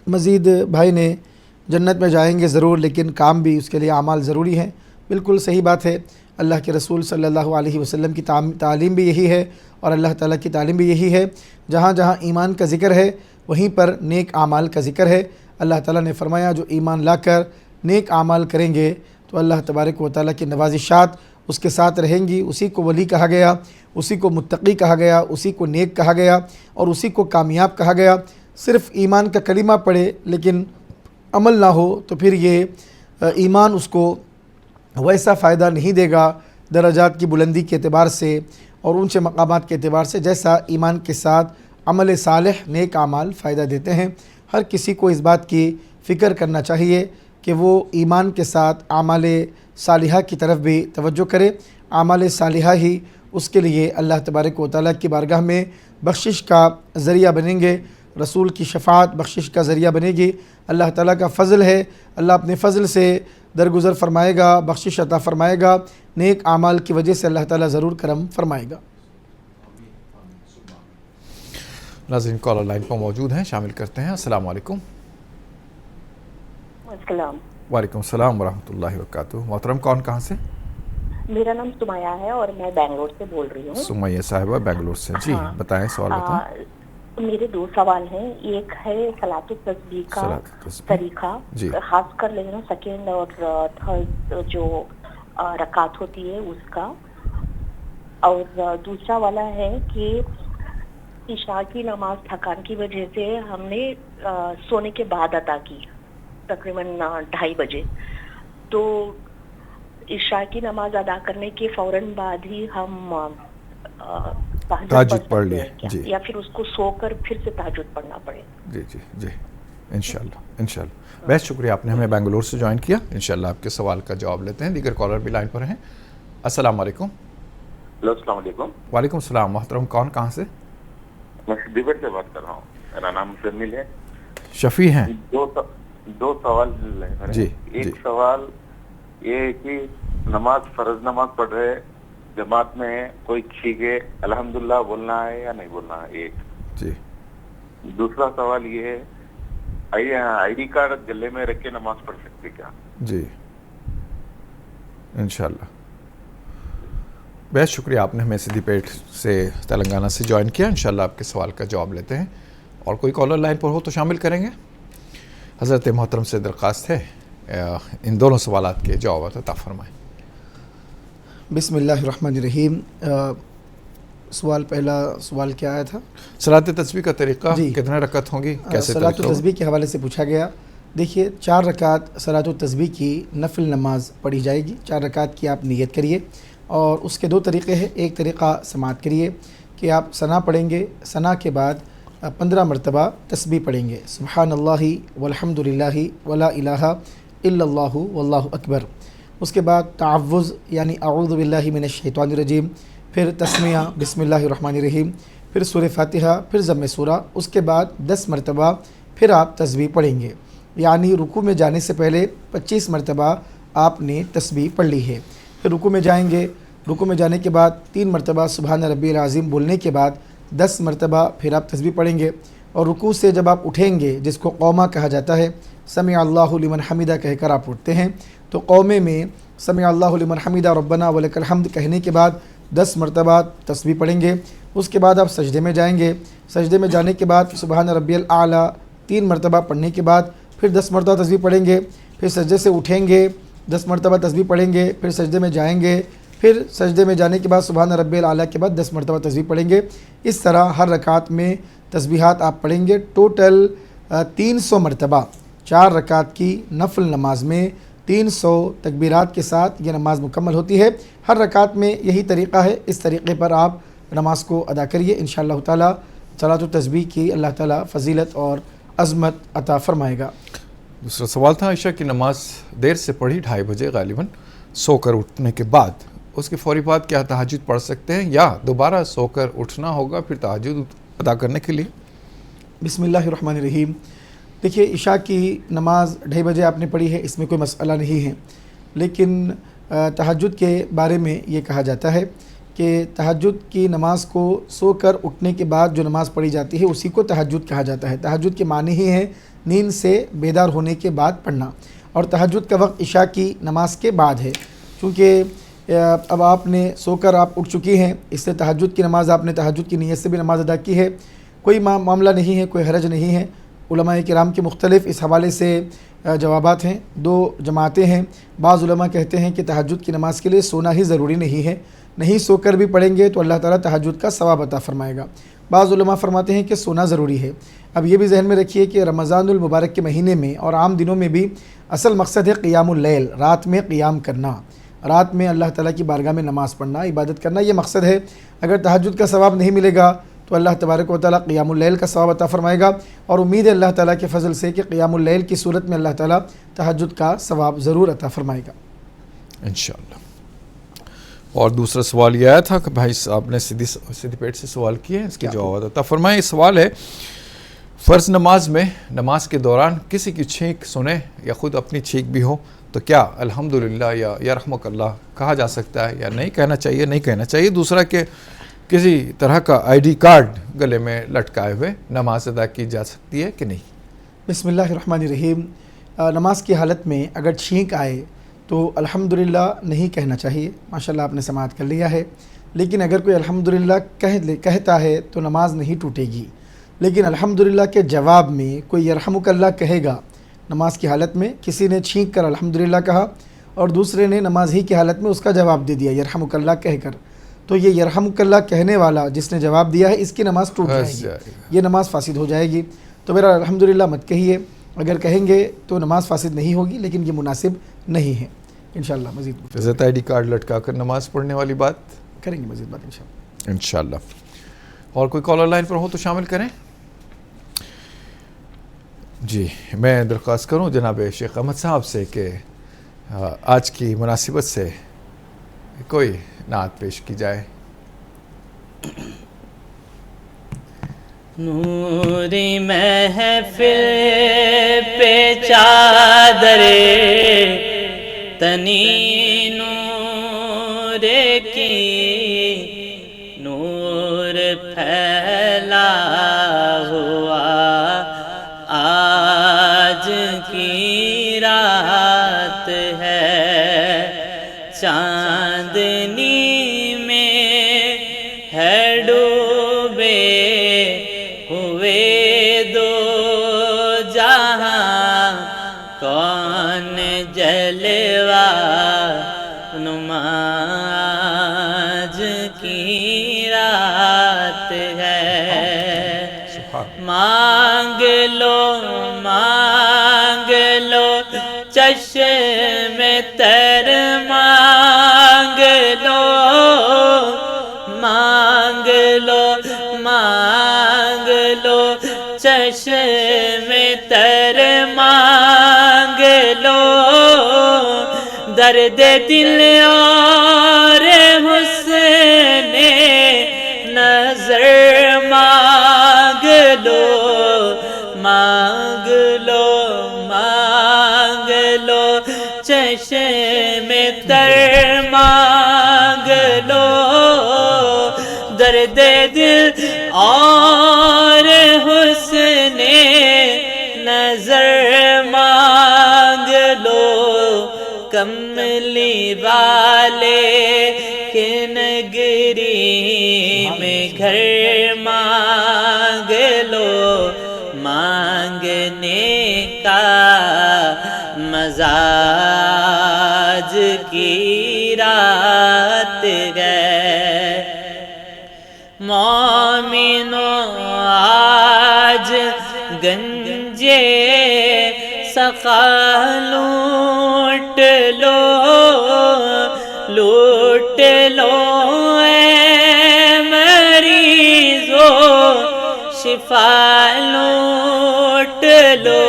مزید بھائی نے جنت میں جائیں گے ضرور، لیکن کام بھی اس کے لیے اعمال ضروری ہیں، بالکل صحیح بات ہے۔ اللہ کے رسول صلی اللہ علیہ وسلم کی تعلیم بھی یہی ہے، اور اللہ تعالیٰ کی تعلیم بھی یہی ہے، جہاں جہاں ایمان کا ذکر ہے وہیں پر نیک اعمال کا ذکر ہے۔ اللہ تعالیٰ نے فرمایا جو ایمان لا کر نیک اعمال کریں گے تو اللہ تبارک و تعالیٰ کی نوازشات اس کے ساتھ رہیں گی، اسی کو ولی کہا گیا، اسی کو متقی کہا گیا، اسی کو نیک کہا گیا، اور اسی کو کامیاب کہا گیا۔ صرف ایمان کا کلمہ پڑھے لیکن عمل نہ ہو تو پھر یہ ایمان اس کو ویسا فائدہ نہیں دے گا درجات کی بلندی کے اعتبار سے اور اونچے مقامات کے اعتبار سے جیسا ایمان کے ساتھ عمل صالح نیک اعمال فائدہ دیتے ہیں۔ ہر کسی کو اس بات کی فکر کرنا چاہیے کہ وہ ایمان کے ساتھ اعمال صالحہ کی طرف بھی توجہ کرے، اعمال صالحہ ہی اس کے لیے اللہ تبارک و تعالیٰ کی بارگاہ میں بخشش کا ذریعہ بنیں گے، رسول کی شفاعت بخشش کا ذریعہ بنے گی۔ اللہ تعالیٰ کا فضل ہے، اللہ اپنے فضل سے درگزر فرمائے گا، بخشش عطا فرمائے گا، نیک اعمال کی وجہ سے اللہ تعالیٰ ضرور کرم فرمائے گا۔ ناظرین کالر لائن پر موجود ہیں، شامل کرتے ہیں۔ السلام علیکم۔ السلام۔ وعلیکم السلام ورحمۃ اللہ وبرکاتہ۔ محترم کون کہاں سے؟ میرا نام سمیہ ہے اور میں بنگلور سے بول رہی ہوں۔ سمیہ صاحبہ بنگلور سے، جی بتائیں، سوال بتائیں۔ میرے دو سوال ہیں، ایک ہے صلاۃ التسبیح کا طریقہ، خاص کر لیکن سیکنڈ اور تھرڈ جو رکعت ہوتی ہے اس کا، اور دوسرا والا ہے کہ عشاء کی نماز تھکان کی وجہ سے ہم نے سونے کے بعد ادا کی تقریباً 2:30 بجے، تو عشاء کی نماز ادا کرنے کے فوراً بعد ہی ہم تہجد پڑھ لیے، جی، یا پھر اس کو سو کر پھر سے تہجد پڑھنا پڑے؟ جی جی جی، انشاءاللہ۔ بہت شکریہ، آپ نے ہمیں بنگلور سے جوائن کیا، انشاءاللہ آپ کے سوال کا جواب لیتے ہیں۔ دیگر کالر بھی لائن پر ہیں۔ السلام علیکم۔ ہلو، السلام علیکم۔ وعلیکم السلام۔ محترم کون کہاں سے؟ میں سدھی پیٹ سے بات کر رہا ہوں, میرا نام مزمل ہے. شفیع ہیں. دو سوال ہے. جی. ایک سوال یہ ہے کہ نماز, فرض نماز پڑھ رہے جماعت میں کوئی چھینکے الحمدللہ بولنا ہے یا نہیں بولنا ہے, ایک. جی. دوسرا سوال یہ ہے آئی ڈی کارڈ گلے میں رکھ کے نماز پڑھ سکتے کیا؟ جی انشاءاللہ. بہت شکریہ, آپ نے ہمیں سدھی پیٹ سے تلنگانہ سے جوائن کیا. انشاءاللہ آپ کے سوال کا جواب لیتے ہیں, اور کوئی کالر لائن پر ہو تو شامل کریں گے. حضرت محترم سے درخواست ہے ان دونوں سوالات کے جوابات عطا فرمائیں. بسم اللہ الرحمن الرحیم. پہلا سوال کیا آیا تھا؟ صلاۃ تسبیح کا طریقہ, کتنے رکعت ہوں گی, کیسے طریقہ؟ صلاۃ تسبیح کے حوالے سے پوچھا گیا. دیکھیے 4 رکعت صلاۃ تسبیح کی نفل نماز پڑھی جائے گی. 4 رکعت کی آپ نیت کریے, اور اس کے 2 طریقے ہیں. ایک طریقہ سماعت کریے کہ آپ ثنا پڑھیں گے, ثنا کے بعد 15 مرتبہ تسبیح پڑھیں گے, سبحان اللہ والحمد للہ ولا الہ الا اللہ واللہ اکبر. اس کے بعد تعوذ یعنی اعوذ باللہ من الشیطان الرجیم, پھر تسمیہ بسم اللہ الرحمن الرحیم, پھر سورہ فاتحہ, پھر ضم سورہ. اس کے بعد 10 مرتبہ پھر آپ تسبیح پڑھیں گے, یعنی رکوع میں جانے سے پہلے 25 مرتبہ آپ نے تسبیح پڑھ لی ہے. پھر رکوع میں جائیں گے, رکوع میں جانے کے بعد 3 مرتبہ سبحان ربی العظیم بولنے کے بعد 10 مرتبہ پھر آپ تسبیح پڑھیں گے. اور رکوع سے جب آپ اٹھیں گے, جس کو قومہ کہا جاتا ہے, سمع اللہ لمن حمیدہ کہہ کر آپ اٹھتے ہیں, تو قومے میں سمع اللہ لمن حمیدہ ربنا ولک الحمد کہنے کے بعد 10 مرتبہ تسبیح پڑھیں گے. اس کے بعد آپ سجدے میں جائیں گے, سجدے میں جانے کے بعد سبحان ربی الاعلیٰ 3 مرتبہ پڑھنے کے بعد پھر 10 مرتبہ تسبیح پڑھیں گے. پھر سجدے سے اٹھیں گے, 10 مرتبہ تسبیح پڑھیں گے, پھر سجدے میں جائیں گے, پھر سجدے میں جانے کے بعد سبحان ربی الاعلیٰ کے بعد 10 مرتبہ تسبیح پڑھیں گے. اس طرح ہر رکعت میں تسبیحات آپ پڑھیں گے. ٹوٹل 300 مرتبہ 4 رکعت کی نفل نماز میں 300 تکبیرات کے ساتھ یہ نماز مکمل ہوتی ہے. ہر رکعت میں یہی طریقہ ہے, اس طریقے پر آپ نماز کو ادا کریے. انشاءاللہ تعالی صلاۃ التسبیح کی اللہ تعالی فضیلت اور عظمت عطا فرمائے گا. دوسرا سوال تھا عشاء کی نماز دیر سے پڑھی 2:30 بجے غالباً سو کر اٹھنے کے بعد, اس کے فوری بعد کیا تہجد پڑھ سکتے ہیں یا دوبارہ سو کر اٹھنا ہوگا پھر تہجد ادا کرنے کے لیے؟ بسم اللہ الرحمن الرحیم. دیکھیے عشاء کی نماز 2:30 بجے آپ نے پڑھی ہے, اس میں کوئی مسئلہ نہیں ہے, لیکن تہجد کے بارے میں یہ کہا جاتا ہے کہ تہجد کی نماز کو سو کر اٹھنے کے بعد جو نماز پڑھی جاتی ہے اسی کو تہجد کہا جاتا ہے. تہجد کے معنی ہی ہے نیند سے بیدار ہونے کے بعد پڑھنا, اور تہجد کا وقت عشاء کی نماز کے بعد ہے. چونکہ اب آپ نے سو کر آپ اٹھ چکی ہیں, اس سے تہجد کی نماز آپ نے تہجد کی نیت سے بھی نماز ادا کی ہے, کوئی معاملہ نہیں ہے, کوئی حرج نہیں ہے. علماء کرام کے مختلف اس حوالے سے جوابات ہیں, 2 جماعتیں ہیں. بعض علماء کہتے ہیں کہ تہجد کی نماز کے لیے سونا ہی ضروری نہیں ہے, نہیں سو کر بھی پڑھیں گے تو اللہ تعالیٰ تہجد کا ثواب عطا فرمائے گا. بعض علماء فرماتے ہیں کہ سونا ضروری ہے. اب یہ بھی ذہن میں رکھیے کہ رمضان المبارک کے مہینے میں اور عام دنوں میں بھی اصل مقصد ہے قیام اللیل, رات میں قیام کرنا, رات میں اللہ تعالیٰ کی بارگاہ میں نماز پڑھنا, عبادت کرنا, یہ مقصد ہے. اگر تہجد کا ثواب نہیں ملے گا تو اللہ تبارک و تعالیٰ قیام اللیل کا ثواب عطا فرمائے گا, اور امید ہے اللہ تعالیٰ کے فضل سے کہ قیام اللیل کی صورت میں اللہ تعالیٰ تہجد کا ثواب ضرور عطا فرمائے گا انشاءاللہ. اور دوسرا سوال یہ آیا تھا کہ بھائی صاحب نے سدھی پیٹ سے سوال کیا ہے, اس کے جواب عطا فرمائیں. یہ سوال ہے فرض نماز میں نماز کے دوران کسی کی چھینک سنیں یا خود اپنی چھینک بھی ہو تو کیا الحمدللہ یا یرحمک اللہ کہا جا سکتا ہے یا نہیں کہنا چاہیے؟ نہیں کہنا چاہیے. دوسرا کہ کسی طرح کا آئی ڈی کارڈ گلے میں لٹکائے ہوئے نماز ادا کی جا سکتی ہے کہ نہیں؟ بسم اللہ الرحمن الرحیم. نماز کی حالت میں اگر چھینک آئے تو الحمدللہ نہیں کہنا چاہیے. ماشاءاللہ آپ نے سماعت کر لیا ہے, لیکن اگر کوئی الحمدللہ کہتا ہے تو نماز نہیں ٹوٹے گی. لیکن الحمدللہ کے جواب میں کوئی یرحمک اللہ کہے گا. نماز کی حالت میں کسی نے چھینک کر الحمدللہ کہا اور دوسرے نے نماز ہی کی حالت میں اس کا جواب دے دیا یرحمک اللہ کہہ کر, تو یہ یرحمک اللہ کہنے والا جس نے جواب دیا ہے اس کی نماز ٹوٹ جائے گی, یہ نماز فاسد ہو جائے گی. تو میرا الحمدللہ مت کہیے, اگر کہیں گے تو نماز فاسد نہیں ہوگی, لیکن یہ مناسب نہیں ہے. انشاءاللہ مزید آئی ڈی کارڈ لٹکا کر نماز پڑھنے والی بات کریں گے, مزید بات انشاءاللہ. اور کوئی کالر لائن پر ہو تو شامل کریں. جی میں درخواست کروں جناب شیخ احمد صاحب سے کہ آج کی مناسبت سے کوئی نعت پیش کی جائے. نوری محفل پہ چادر تنی نور کی نور پھیلا ہوا آج کی رات ہے چاندنی میں ہے ڈوبے ہوئے دو جہاں کون جلوہ نماز کی رات ہے مانگ لو چشم تر مانگ لو چشم تر مانگ لو درد دل اور حسن نظر مانگ لو چشم تر مانگ لو درد دل اور حسن نظر مانگ لو کملی والے کے نگری میں گھر مانگ لو مانگنے کا مزاج کی رات ہے مومنوں آج گنجے سخا لوٹ لو اے مریضو شفا لوٹ لو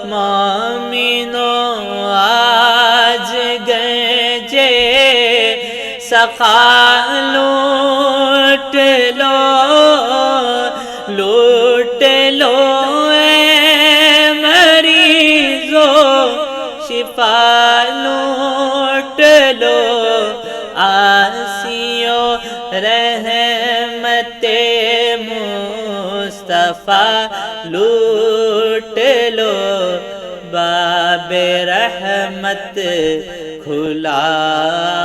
مومنوں آج گنجے سخا لوٹ لو اے مریضو شفا لوٹ لو آسیو رحمت مصطفیٰ لوٹ لو باب رحمت کھلا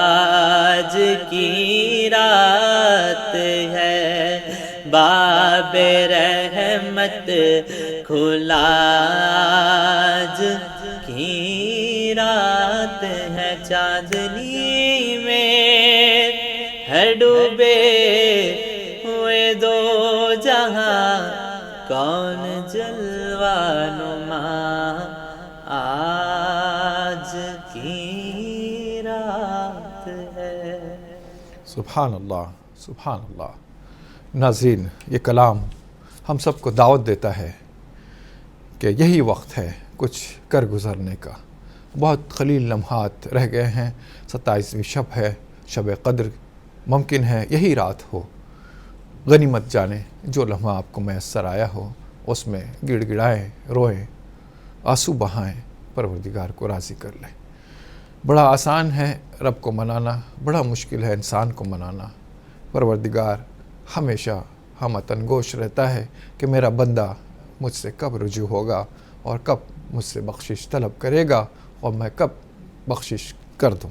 آج کی رات ہے باب رحمت کھلا آج کی رات ہے چاندنی میں ہے ڈوبے ہوئے دو جہاں کون جلوہ نما آج کی رات ہے. سبحان اللہ سبحان اللہ. ناظرین یہ کلام ہم سب کو دعوت دیتا ہے کہ یہی وقت ہے کچھ کر گزرنے کا. بہت قلیل لمحات رہ گئے ہیں. 27ویں شب ہے, شب قدر. ممکن ہے یہی رات ہو. غنیمت جانیں جو لمحہ آپ کو میسر آیا ہو اس میں گڑ گڑائیں, روئیں, آنسو بہائیں, پروردگار کو راضی کر لیں. بڑا آسان ہے رب کو منانا, بڑا مشکل ہے انسان کو منانا. پروردگار ہمیشہ ہمتن گوش رہتا ہے کہ میرا بندہ مجھ سے کب رجوع ہوگا اور کب مجھ سے بخشش طلب کرے گا اور میں کب بخشش کر دوں.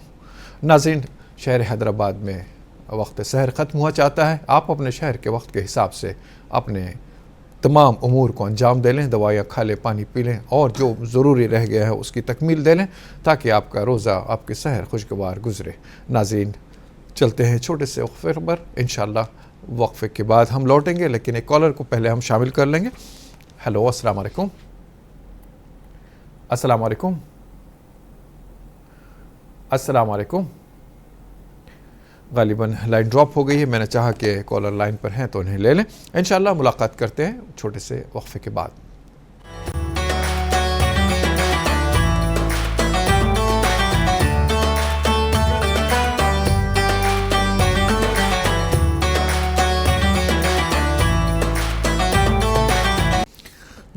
ناظرین شہر حیدرآباد میں وقت سحر ختم ہوا چاہتا ہے. آپ اپنے شہر کے وقت کے حساب سے اپنے تمام امور کو انجام دے لیں, دوائیاں کھا لیں, پانی پی لیں اور جو ضروری رہ گیا ہے اس کی تکمیل دے لیں تاکہ آپ کا روزہ, آپ کے سحر خوشگوار گزرے. ناظرین چلتے ہیں چھوٹے سے وقفے پر, انشاءاللہ وقفے کے بعد ہم لوٹیں گے, لیکن ایک کالر کو پہلے ہم شامل کر لیں گے. ہیلو السلام علیکم. السلام علیکم. السلام علیکم. غالباً لائن ڈراپ ہو گئی ہے. میں نے چاہا کہ کالر لائن پر ہیں تو انہیں لے لیں. انشاءاللہ ملاقات کرتے ہیں چھوٹے سے وقفے کے بعد.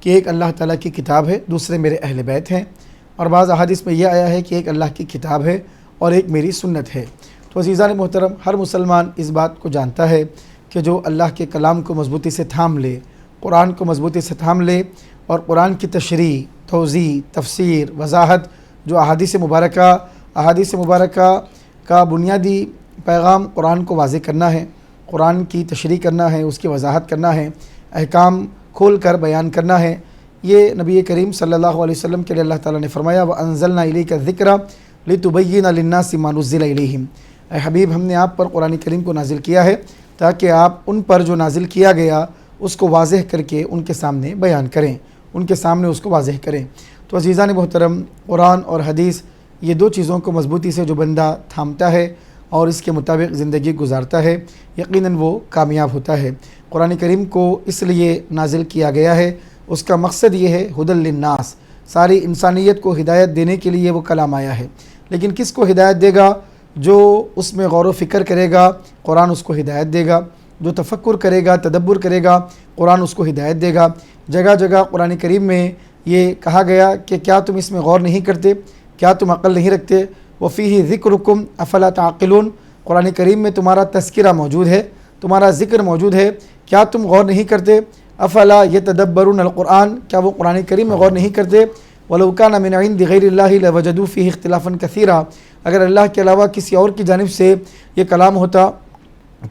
کہ ایک اللہ تعالیٰ کی کتاب ہے، دوسرے میرے اہل بیت ہیں، اور بعض احادیث میں یہ آیا ہے کہ ایک اللہ کی کتاب ہے اور ایک میری سنت ہے۔ تو عزیزان محترم، ہر مسلمان اس بات کو جانتا ہے کہ جو اللہ کے کلام کو مضبوطی سے تھام لے، قرآن کو مضبوطی سے تھام لے، اور قرآن کی تشریح، توضیح، تفسیر، وضاحت، جو احادیث مبارکہ کا بنیادی پیغام قرآن کو واضح کرنا ہے، قرآن کی تشریح کرنا ہے، اس کی وضاحت کرنا ہے، احکام کھول کر بیان کرنا ہے، یہ نبی کریم صلی اللہ علیہ وسلم کے لیے اللہ تعالیٰ نے فرمایا وَأَنزَلْنَا إِلَيْكَ الذِّكْرَ لِتُبَيِّنَ لِلنَّاسِ مَا نُزِّلَ إِلَيْهِمْ۔ اے حبیب، ہم نے آپ پر قرآن کریم کو نازل کیا ہے تاکہ آپ ان پر جو نازل کیا گیا اس کو واضح کر کے ان کے سامنے بیان کریں، ان کے سامنے اس کو واضح کریں۔ تو عزیزان محترم، قرآن اور حدیث یہ دو چیزوں کو مضبوطی سے جو بندہ تھامتا ہے اور اس کے مطابق زندگی گزارتا ہے، یقیناً وہ کامیاب ہوتا ہے۔ قرآن کریم کو اس لیے نازل کیا گیا ہے، اس کا مقصد یہ ہے ہدی للناس، ساری انسانیت کو ہدایت دینے کے لیے وہ کلام آیا ہے۔ لیکن کس کو ہدایت دے گا؟ جو اس میں غور و فکر کرے گا، قرآن اس کو ہدایت دے گا۔ جو تفکر کرے گا، تدبر کرے گا، قرآن اس کو ہدایت دے گا۔ جگہ جگہ قرآن کریم میں یہ کہا گیا کہ کیا تم اس میں غور نہیں کرتے، کیا تم عقل نہیں رکھتے؟ وَفِيهِ ذِكْرُكُمْ أَفَلَا تَعْقِلُونَ، قرآن کریم میں تمہارا تذکرہ موجود ہے، تمہارا ذکر موجود ہے، کیا تم غور نہیں کرتے؟ افلا يتدبرون القرآن، کیا وہ قرآن کریم میں غور نہیں کرتے؟ وَلَوْ كَانَ مِنْ عِنْدِ غَيْرِ اللَّهِ لَوَجَدُوا فِيهِ اخْتِلَافًا كَثِيرًا، اگر اللہ کے علاوہ کسی اور کی جانب سے یہ کلام ہوتا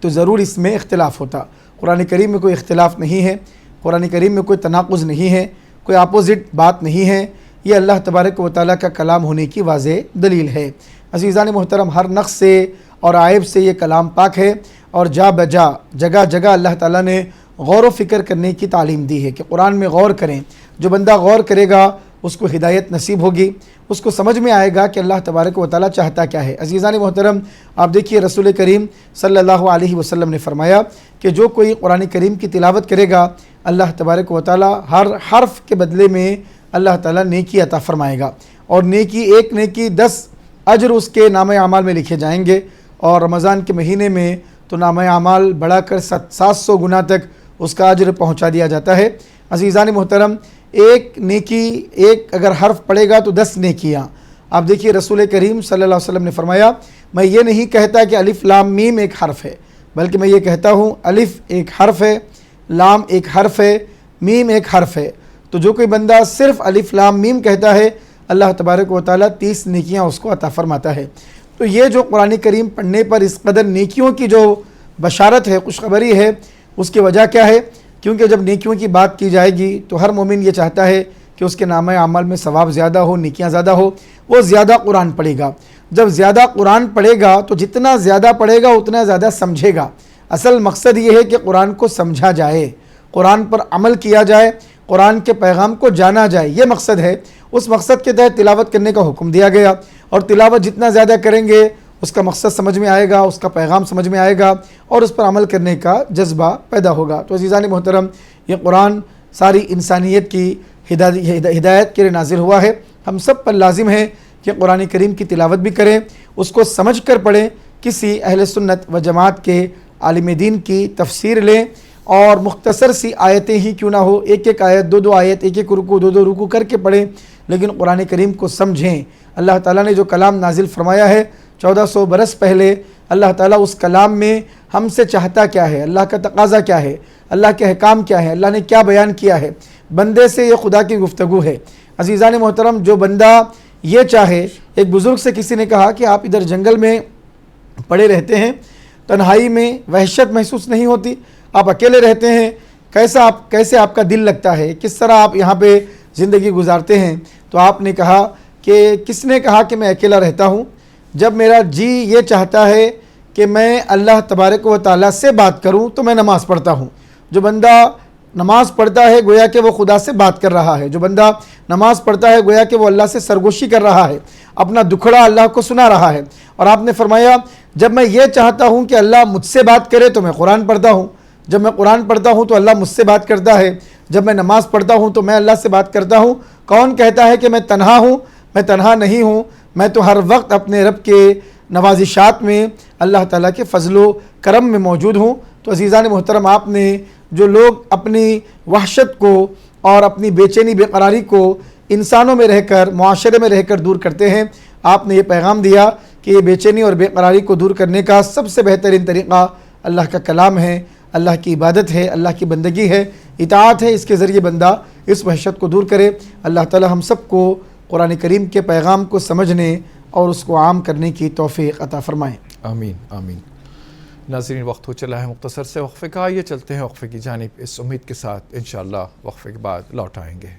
تو ضرور اس میں اختلاف ہوتا۔ قرآن کریم میں کوئی اختلاف نہیں ہے، قرآن کریم میں کوئی تناقض نہیں ہے، کوئی اپوزٹ بات نہیں ہے، یہ اللہ تبارک و تعالیٰ کا کلام ہونے کی واضح دلیل ہے۔ عزیزان محترم، ہر نقص سے اور عیب سے یہ کلام پاک ہے، اور جا بجا جگہ جگہ اللہ تعالیٰ نے غور و فکر کرنے کی تعلیم دی ہے کہ قرآن میں غور کریں۔ جو بندہ غور کرے گا اس کو ہدایت نصیب ہوگی، اس کو سمجھ میں آئے گا کہ اللہ تبارک و تعالیٰ چاہتا کیا ہے۔ عزیزان محترم، آپ دیکھیے رسول کریم صلی اللہ علیہ وسلم نے فرمایا کہ جو کوئی قرآن کریم کی تلاوت کرے گا، اللہ تبارک و تعالیٰ ہر حرف کے بدلے میں اللہ تعالیٰ نیکی عطا فرمائے گا، اور نیکی ایک نیکی 10 اجر اس کے نامہ اعمال میں لکھے جائیں گے، اور رمضان کے مہینے میں تو نامہ اعمال بڑھا کر 700 گنا تک اس کا اجر پہنچا دیا جاتا ہے۔ عزیزان محترم، ایک نیکی، ایک اگر حرف پڑے گا تو 10 نیکیاں۔ آپ دیکھیے رسول کریم صلی اللہ علیہ وسلم نے فرمایا میں یہ نہیں کہتا کہ الف لام میم ایک حرف ہے، بلکہ میں یہ کہتا ہوں الف ایک حرف ہے، لام ایک حرف ہے، میم ایک حرف ہے۔ تو جو کوئی بندہ صرف الف لام میم کہتا ہے، اللہ تبارک و تعالیٰ 30 نیکیاں اس کو عطا فرماتا ہے۔ تو یہ جو قرآن کریم پڑھنے پر اس قدر نیکیوں کی جو بشارت ہے، خوشخبری ہے، اس کی وجہ کیا ہے؟ کیونکہ جب نیکیوں کی بات کی جائے گی تو ہر مومن یہ چاہتا ہے کہ اس کے نامہ اعمال میں ثواب زیادہ ہو، نیکیاں زیادہ ہو، وہ زیادہ قرآن پڑھے گا۔ جب زیادہ قرآن پڑھے گا تو جتنا زیادہ پڑھے گا اتنا زیادہ سمجھے گا۔ اصل مقصد یہ ہے کہ قرآن کو سمجھا جائے، قرآن پر عمل کیا جائے، قرآن کے پیغام کو جانا جائے، یہ مقصد ہے۔ اس مقصد کے تحت تلاوت کرنے کا حکم دیا گیا، اور تلاوت جتنا زیادہ کریں گے اس کا مقصد سمجھ میں آئے گا، اس کا پیغام سمجھ میں آئے گا، اور اس پر عمل کرنے کا جذبہ پیدا ہوگا۔ تو عزیزان محترم، یہ قرآن ساری انسانیت کی ہدایت کے لیے نازل ہوا ہے۔ ہم سب پر لازم ہے کہ قرآن کریم کی تلاوت بھی کریں، اس کو سمجھ کر پڑھیں، کسی اہل سنت و جماعت کے عالم دین کی تفسیر لیں، اور مختصر سی آیتیں ہی کیوں نہ ہو، ایک ایک آیت، دو آیت، ایک رکوع، دو رکوع کر کے پڑھیں، لیکن قرآن کریم کو سمجھیں۔ اللہ تعالیٰ نے جو کلام نازل فرمایا ہے 1400 برس پہلے، اللہ تعالیٰ اس کلام میں ہم سے چاہتا کیا ہے، اللہ کا تقاضا کیا ہے، اللہ کے احکام کیا ہے، اللہ نے کیا بیان کیا ہے، بندے سے یہ خدا کی گفتگو ہے۔ عزیزان محترم، جو بندہ یہ چاہے، ایک بزرگ سے کسی نے کہا کہ آپ ادھر جنگل میں پڑے رہتے ہیں، تنہائی میں وحشت محسوس نہیں ہوتی، آپ اکیلے رہتے ہیں، کیسے آپ کا دل لگتا ہے، کس طرح آپ یہاں پہ زندگی گزارتے ہیں؟ تو آپ نے کہا کہ کس نے کہا کہ میں اکیلا رہتا ہوں؟ جب میرا جی یہ چاہتا ہے کہ میں اللہ تبارک و تعالیٰ سے بات کروں تو میں نماز پڑھتا ہوں۔ جو بندہ نماز پڑھتا ہے گویا کہ وہ خدا سے بات کر رہا ہے، جو بندہ نماز پڑھتا ہے گویا کہ وہ اللہ سے سرگوشی کر رہا ہے، اپنا دکھڑا اللہ کو سنا رہا ہے۔ اور آپ نے فرمایا جب میں یہ چاہتا ہوں کہ اللہ مجھ سے بات کرے تو میں قرآن پڑھتا ہوں، جب میں قرآن پڑھتا ہوں تو اللہ مجھ سے بات کرتا ہے، جب میں نماز پڑھتا ہوں تو میں اللہ سے بات کرتا ہوں۔ کون کہتا ہے کہ میں تنہا ہوں؟ میں تنہا نہیں ہوں، میں تو ہر وقت اپنے رب کے نوازشات میں، اللہ تعالیٰ کے فضل و کرم میں موجود ہوں۔ تو عزیزان محترم، آپ نے جو لوگ اپنی وحشت کو اور اپنی بے چینی بے قراری کو انسانوں میں رہ کر معاشرے میں رہ کر دور کرتے ہیں۔ آپ نے یہ پیغام دیا کہ یہ بے چینی اور بے قراری کو دور کرنے کا سب سے بہترین طریقہ اللہ کا کلام ہے، اللہ کی عبادت ہے، اللہ کی بندگی ہے، اطاعت ہے۔ اس کے ذریعے بندہ اس وحشت کو دور کرے۔ اللہ تعالی ہم سب کو قرآن کریم کے پیغام کو سمجھنے اور اس کو عام کرنے کی توفیق عطا فرمائیں۔ آمین آمین۔ ناظرین، وقت ہو چلا ہے مختصر سے وقفے کا، آئیے چلتے ہیں وقفے کی جانب اس امید کے ساتھ انشاءاللہ وقفے کے بعد لوٹ آئیں گے۔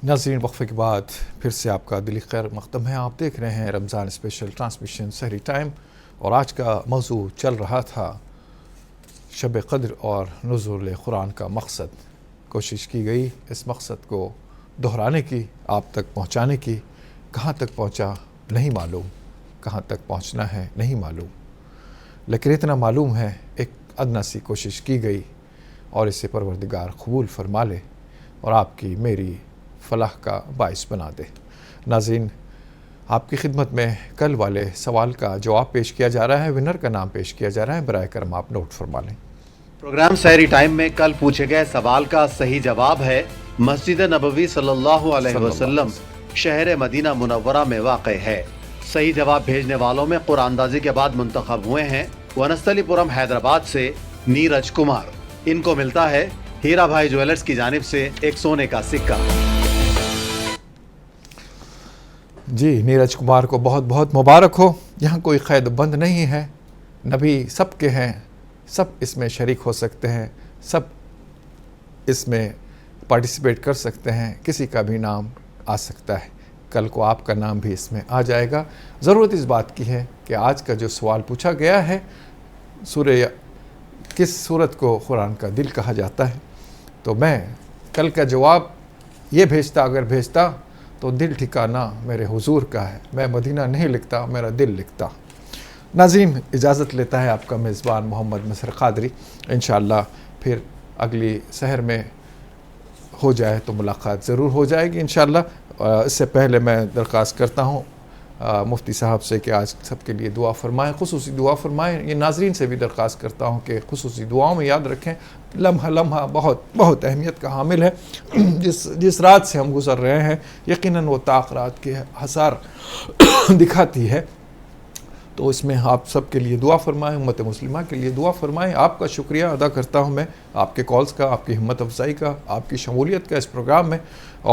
ناظرین، وقفے کے بعد پھر سے آپ کا دلی خیر مقدم ہے۔ آپ دیکھ رہے ہیں رمضان اسپیشل ٹرانسمیشن سحری ٹائم، اور آج کا موضوع چل رہا تھا شب قدر اور نزول قرآن کا مقصد۔ کوشش کی گئی اس مقصد کو دہرانے کی، آپ تک پہنچانے کی۔ کہاں تک پہنچا نہیں معلوم، کہاں تک پہنچنا ہے نہیں معلوم، لیکن اتنا معلوم ہے ایک ادنا سی کوشش کی گئی، اور اسے پروردگار قبول فرما لے اور آپ کی میری فلاح کا باعث بنا دے۔ ناظرین، آپ کی خدمت میں کل والے سوال کا جواب پیش کیا جا رہا ہے، ونر کا نام پیش کیا جا رہا ہے، برائے کرم آپ نوٹ فرما لیں۔ پروگرام سحری ٹائم میں کل پوچھے گئے سوال کا صحیح جواب ہے مسجد نبوی صلی اللہ علیہ وسلم شہر مدینہ منورہ میں واقع ہے۔ صحیح جواب بھیجنے والوں میں قرآن اندازی کے بعد منتخب ہوئے ہیں ونستلی پورم حیدرآباد سے نیرج کمار۔ ان کو ملتا ہے ہیرا بھائی جویلرز کی جانب سے ایک سونے کا سکہ۔ جی، نیرج کمار کو بہت بہت مبارک ہو۔ یہاں کوئی قید بند نہیں ہے، نبی سب کے ہیں، سب اس میں شریک ہو سکتے ہیں، سب اس میں پارٹیسپیٹ کر سکتے ہیں، کسی کا بھی نام آ سکتا ہے۔ کل کو آپ کا نام بھی اس میں آ جائے گا۔ ضرورت اس بات کی ہے کہ آج کا جو سوال پوچھا گیا ہے، کس سورت کو قرآن کا دل کہا جاتا ہے، تو میں کل کا جواب یہ اگر بھیجتا تو دل ٹھکانہ میرے حضور کا ہے، میں مدینہ نہیں لکھتا، میرا دل لکھتا۔ ناظرین، اجازت لیتا ہے آپ کا میزبان محمد مظہر قادری۔ انشاءاللہ پھر اگلی سحر میں ہو جائے تو ملاقات ضرور ہو جائے گی انشاءاللہ۔ اس سے پہلے میں درخواست کرتا ہوں مفتی صاحب سے کہ آج سب کے لیے دعا فرمائیں، خصوصی دعا فرمائیں۔ یہ ناظرین سے بھی درخواست کرتا ہوں کہ خصوصی دعاؤں میں یاد رکھیں، لمحہ لمحہ بہت بہت اہمیت کا حامل ہے۔ جس رات سے ہم گزر رہے ہیں یقیناً وہ طاق رات کے حصار دکھاتی ہے، تو اس میں آپ سب کے لیے دعا فرمائیں، امت مسلمہ کے لیے دعا فرمائیں۔ آپ کا شکریہ ادا کرتا ہوں میں، آپ کے کالز کا، آپ کی ہمت افزائی کا، آپ کی شمولیت کا اس پروگرام میں،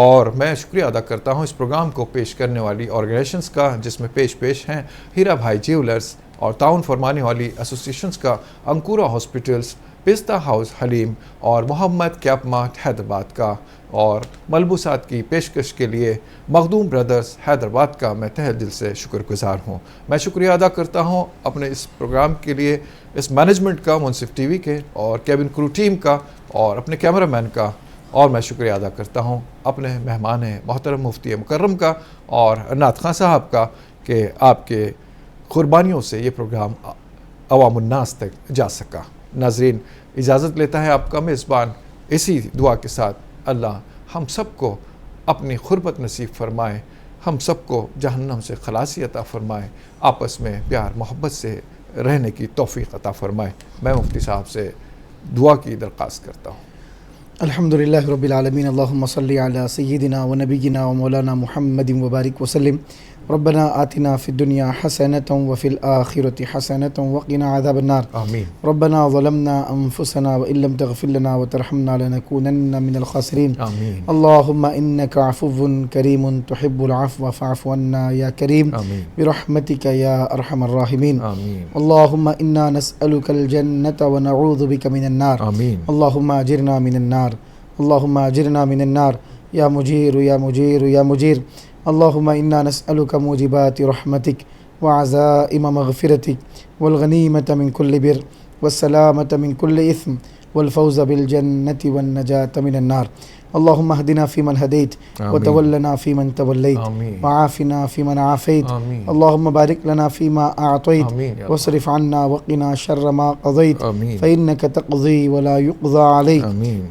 اور میں شکریہ ادا کرتا ہوں اس پروگرام کو پیش کرنے والی آرگنائزیشنز کا، جس میں پیش ہیں ہیرا بھائی جیولرز، اور تعاون فرمانے والی ایسوسیشنز کا انکورا ہاسپٹلز، پستہ ہاؤس حلیم، اور محمد کیپ مارٹ حیدرآباد کا، اور ملبوسات کی پیشکش کے لیے مخدوم برادرز حیدرآباد کا میں تہہ دل سے شکر گزار ہوں۔ میں شکریہ ادا کرتا ہوں اپنے اس پروگرام کے لیے اس مینجمنٹ کا، منصف ٹی وی کے اور کیبن کرو ٹیم کا، اور اپنے کیمرہ مین کا، اور میں شکریہ ادا کرتا ہوں اپنے مہمان محترم مفتی مکرم کا اور نعت خان صاحب کا کہ آپ کے قربانیوں سے یہ پروگرام عوام الناس تک جا سکا۔ ناظرین، اجازت لیتا ہے آپ کا میزبان اسی دعا کے ساتھ، اللہ ہم سب کو اپنی قربت نصیب فرمائے، ہم سب کو جہنم سے خلاصی عطا فرمائے، آپس میں پیار محبت سے رہنے کی توفیق عطا فرمائے۔ میں مفتی صاحب سے دعا کی درخواست کرتا ہوں۔ الحمدللہ رب العالمین، اللہم صلی علی سیدنا و نبینا و مولانا محمد وبارک وسلم۔ ربنا آتنا فی الدنیا حسنة وفی الآخرة حسنة وقنا عذاب النار۔ آمین۔ ربنا ظلمنا انفسنا وان لم تغفر لنا وترحمنا لنكونن من الخاسرین۔ آمین۔ اللہم انک عفو کریم تحب العفو فاعف عنا یا کریم آمین۔ برحمتک یا ارحم الراحمین۔ آمین۔ اللہم انا نسألک الجنة ونعوذ بک من النار۔ آمین۔ اللہم اجرنا من النار، اللہم اجرنا من النار یا مجیر یا مجیر یا مجیر۔ اللہم انا نسألک موجبات رحمتک وعزائم مغفرتک والغنیمة من کل بر والسلامة من کل اثم والفوز بالجنة والنجاة من النار۔ اللهم اهدنا فيمن هديت وتولنا فيمن توليت وعافنا فيمن عافيت اللهم بارك لنا فيما أعطيت واصرف عنا وقنا شر ما قضيت فإنك تقضي ولا يقضى عليك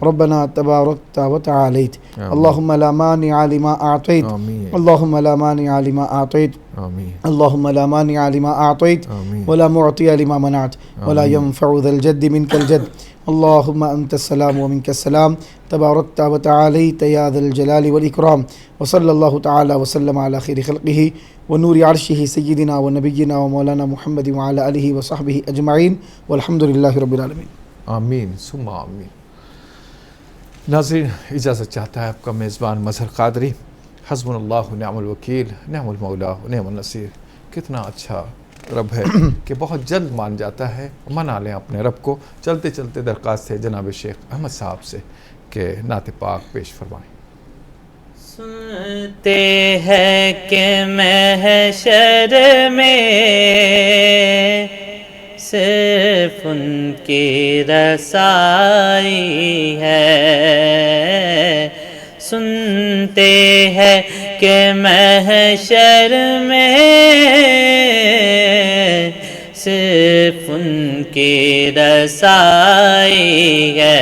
ربنا تباركت وتعاليت اللهم لا مانع لما أعطيت اللهم لا مانع لما أعطيت اللهم لا مانع لما أعطيت ولا معطي لما منعت ولا ينفع ذا الجد منك الجد اللهم أنت السلام ومنك السلام تباركت وتعاليت يا ذا الجلال والإكرام وصلى الله تعالى وسلم على خير خلقه ونور عرشه سيدنا ونبينا ومولانا محمد وعلى آله وصحبه أجمعين والحمد لله رب العالمين آمین ثم آمین. ناظرین اجازت چاہتا ہے آپ کا میزبان مظہر قادری. حسبنا اللہ نعم الوکیل نعم المولا نعم النصیر. کتنا اچھا رب ہے کہ بہت جلد مان جاتا ہے. منا لیں اپنے رب کو. چلتے چلتے درخواست ہے جناب شیخ احمد صاحب سے کہ نعت پاک پیش فرمائیں. سنتے ہیں کہ محشر میں صرف ان کی رسائی ہے. سنتے ہیں کہ محشر میں صرف ان کی رسائی ہے.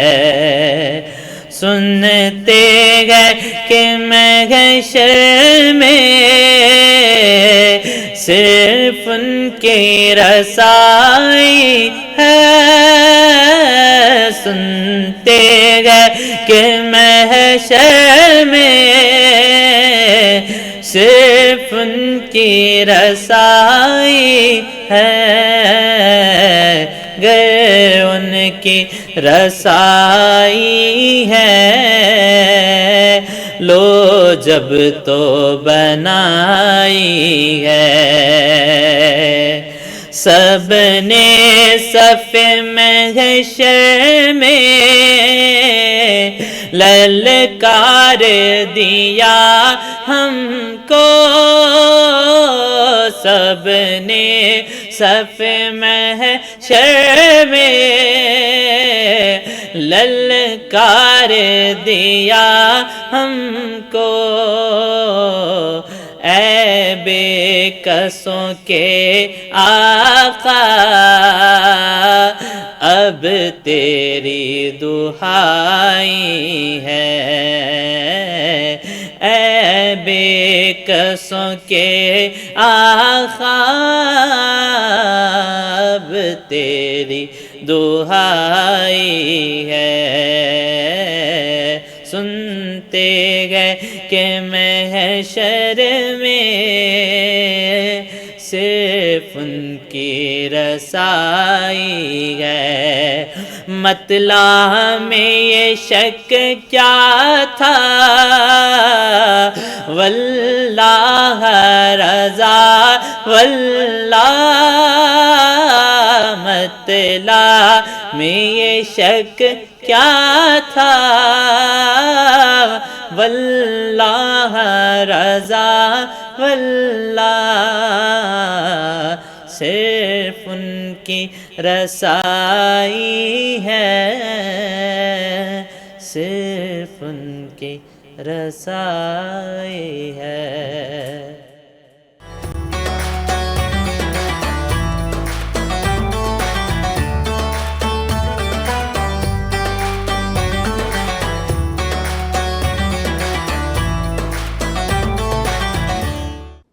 سنتے ہیں کہ محشر میں صرف ان کی رسائی ہے. سنتے ہیں کہ محشر میں صرف ان کی رسائی ہے. گر ان کی رسائی ہے لو جب تو بنائی ہے. سب نے صف محشر میں للکار دیا ہم کو. سب نے صف محشر میں للکار دیا ہم کو. اے بے کسوں کے آقا اب تیری دہائی ہے. اے بے کسوں کے آقا اب تیری دہائی ہے. سنتے گئے کہ محشر میں صرف ان کی رسائی ہے. مطلع میں یہ شک کیا تھا واللہ رضا واللہ. مطلع میں یہ شک کیا تھا واللہ رضا واللہ. صرف ان کی رسائی ہے صرف ان کی رسائی ہے.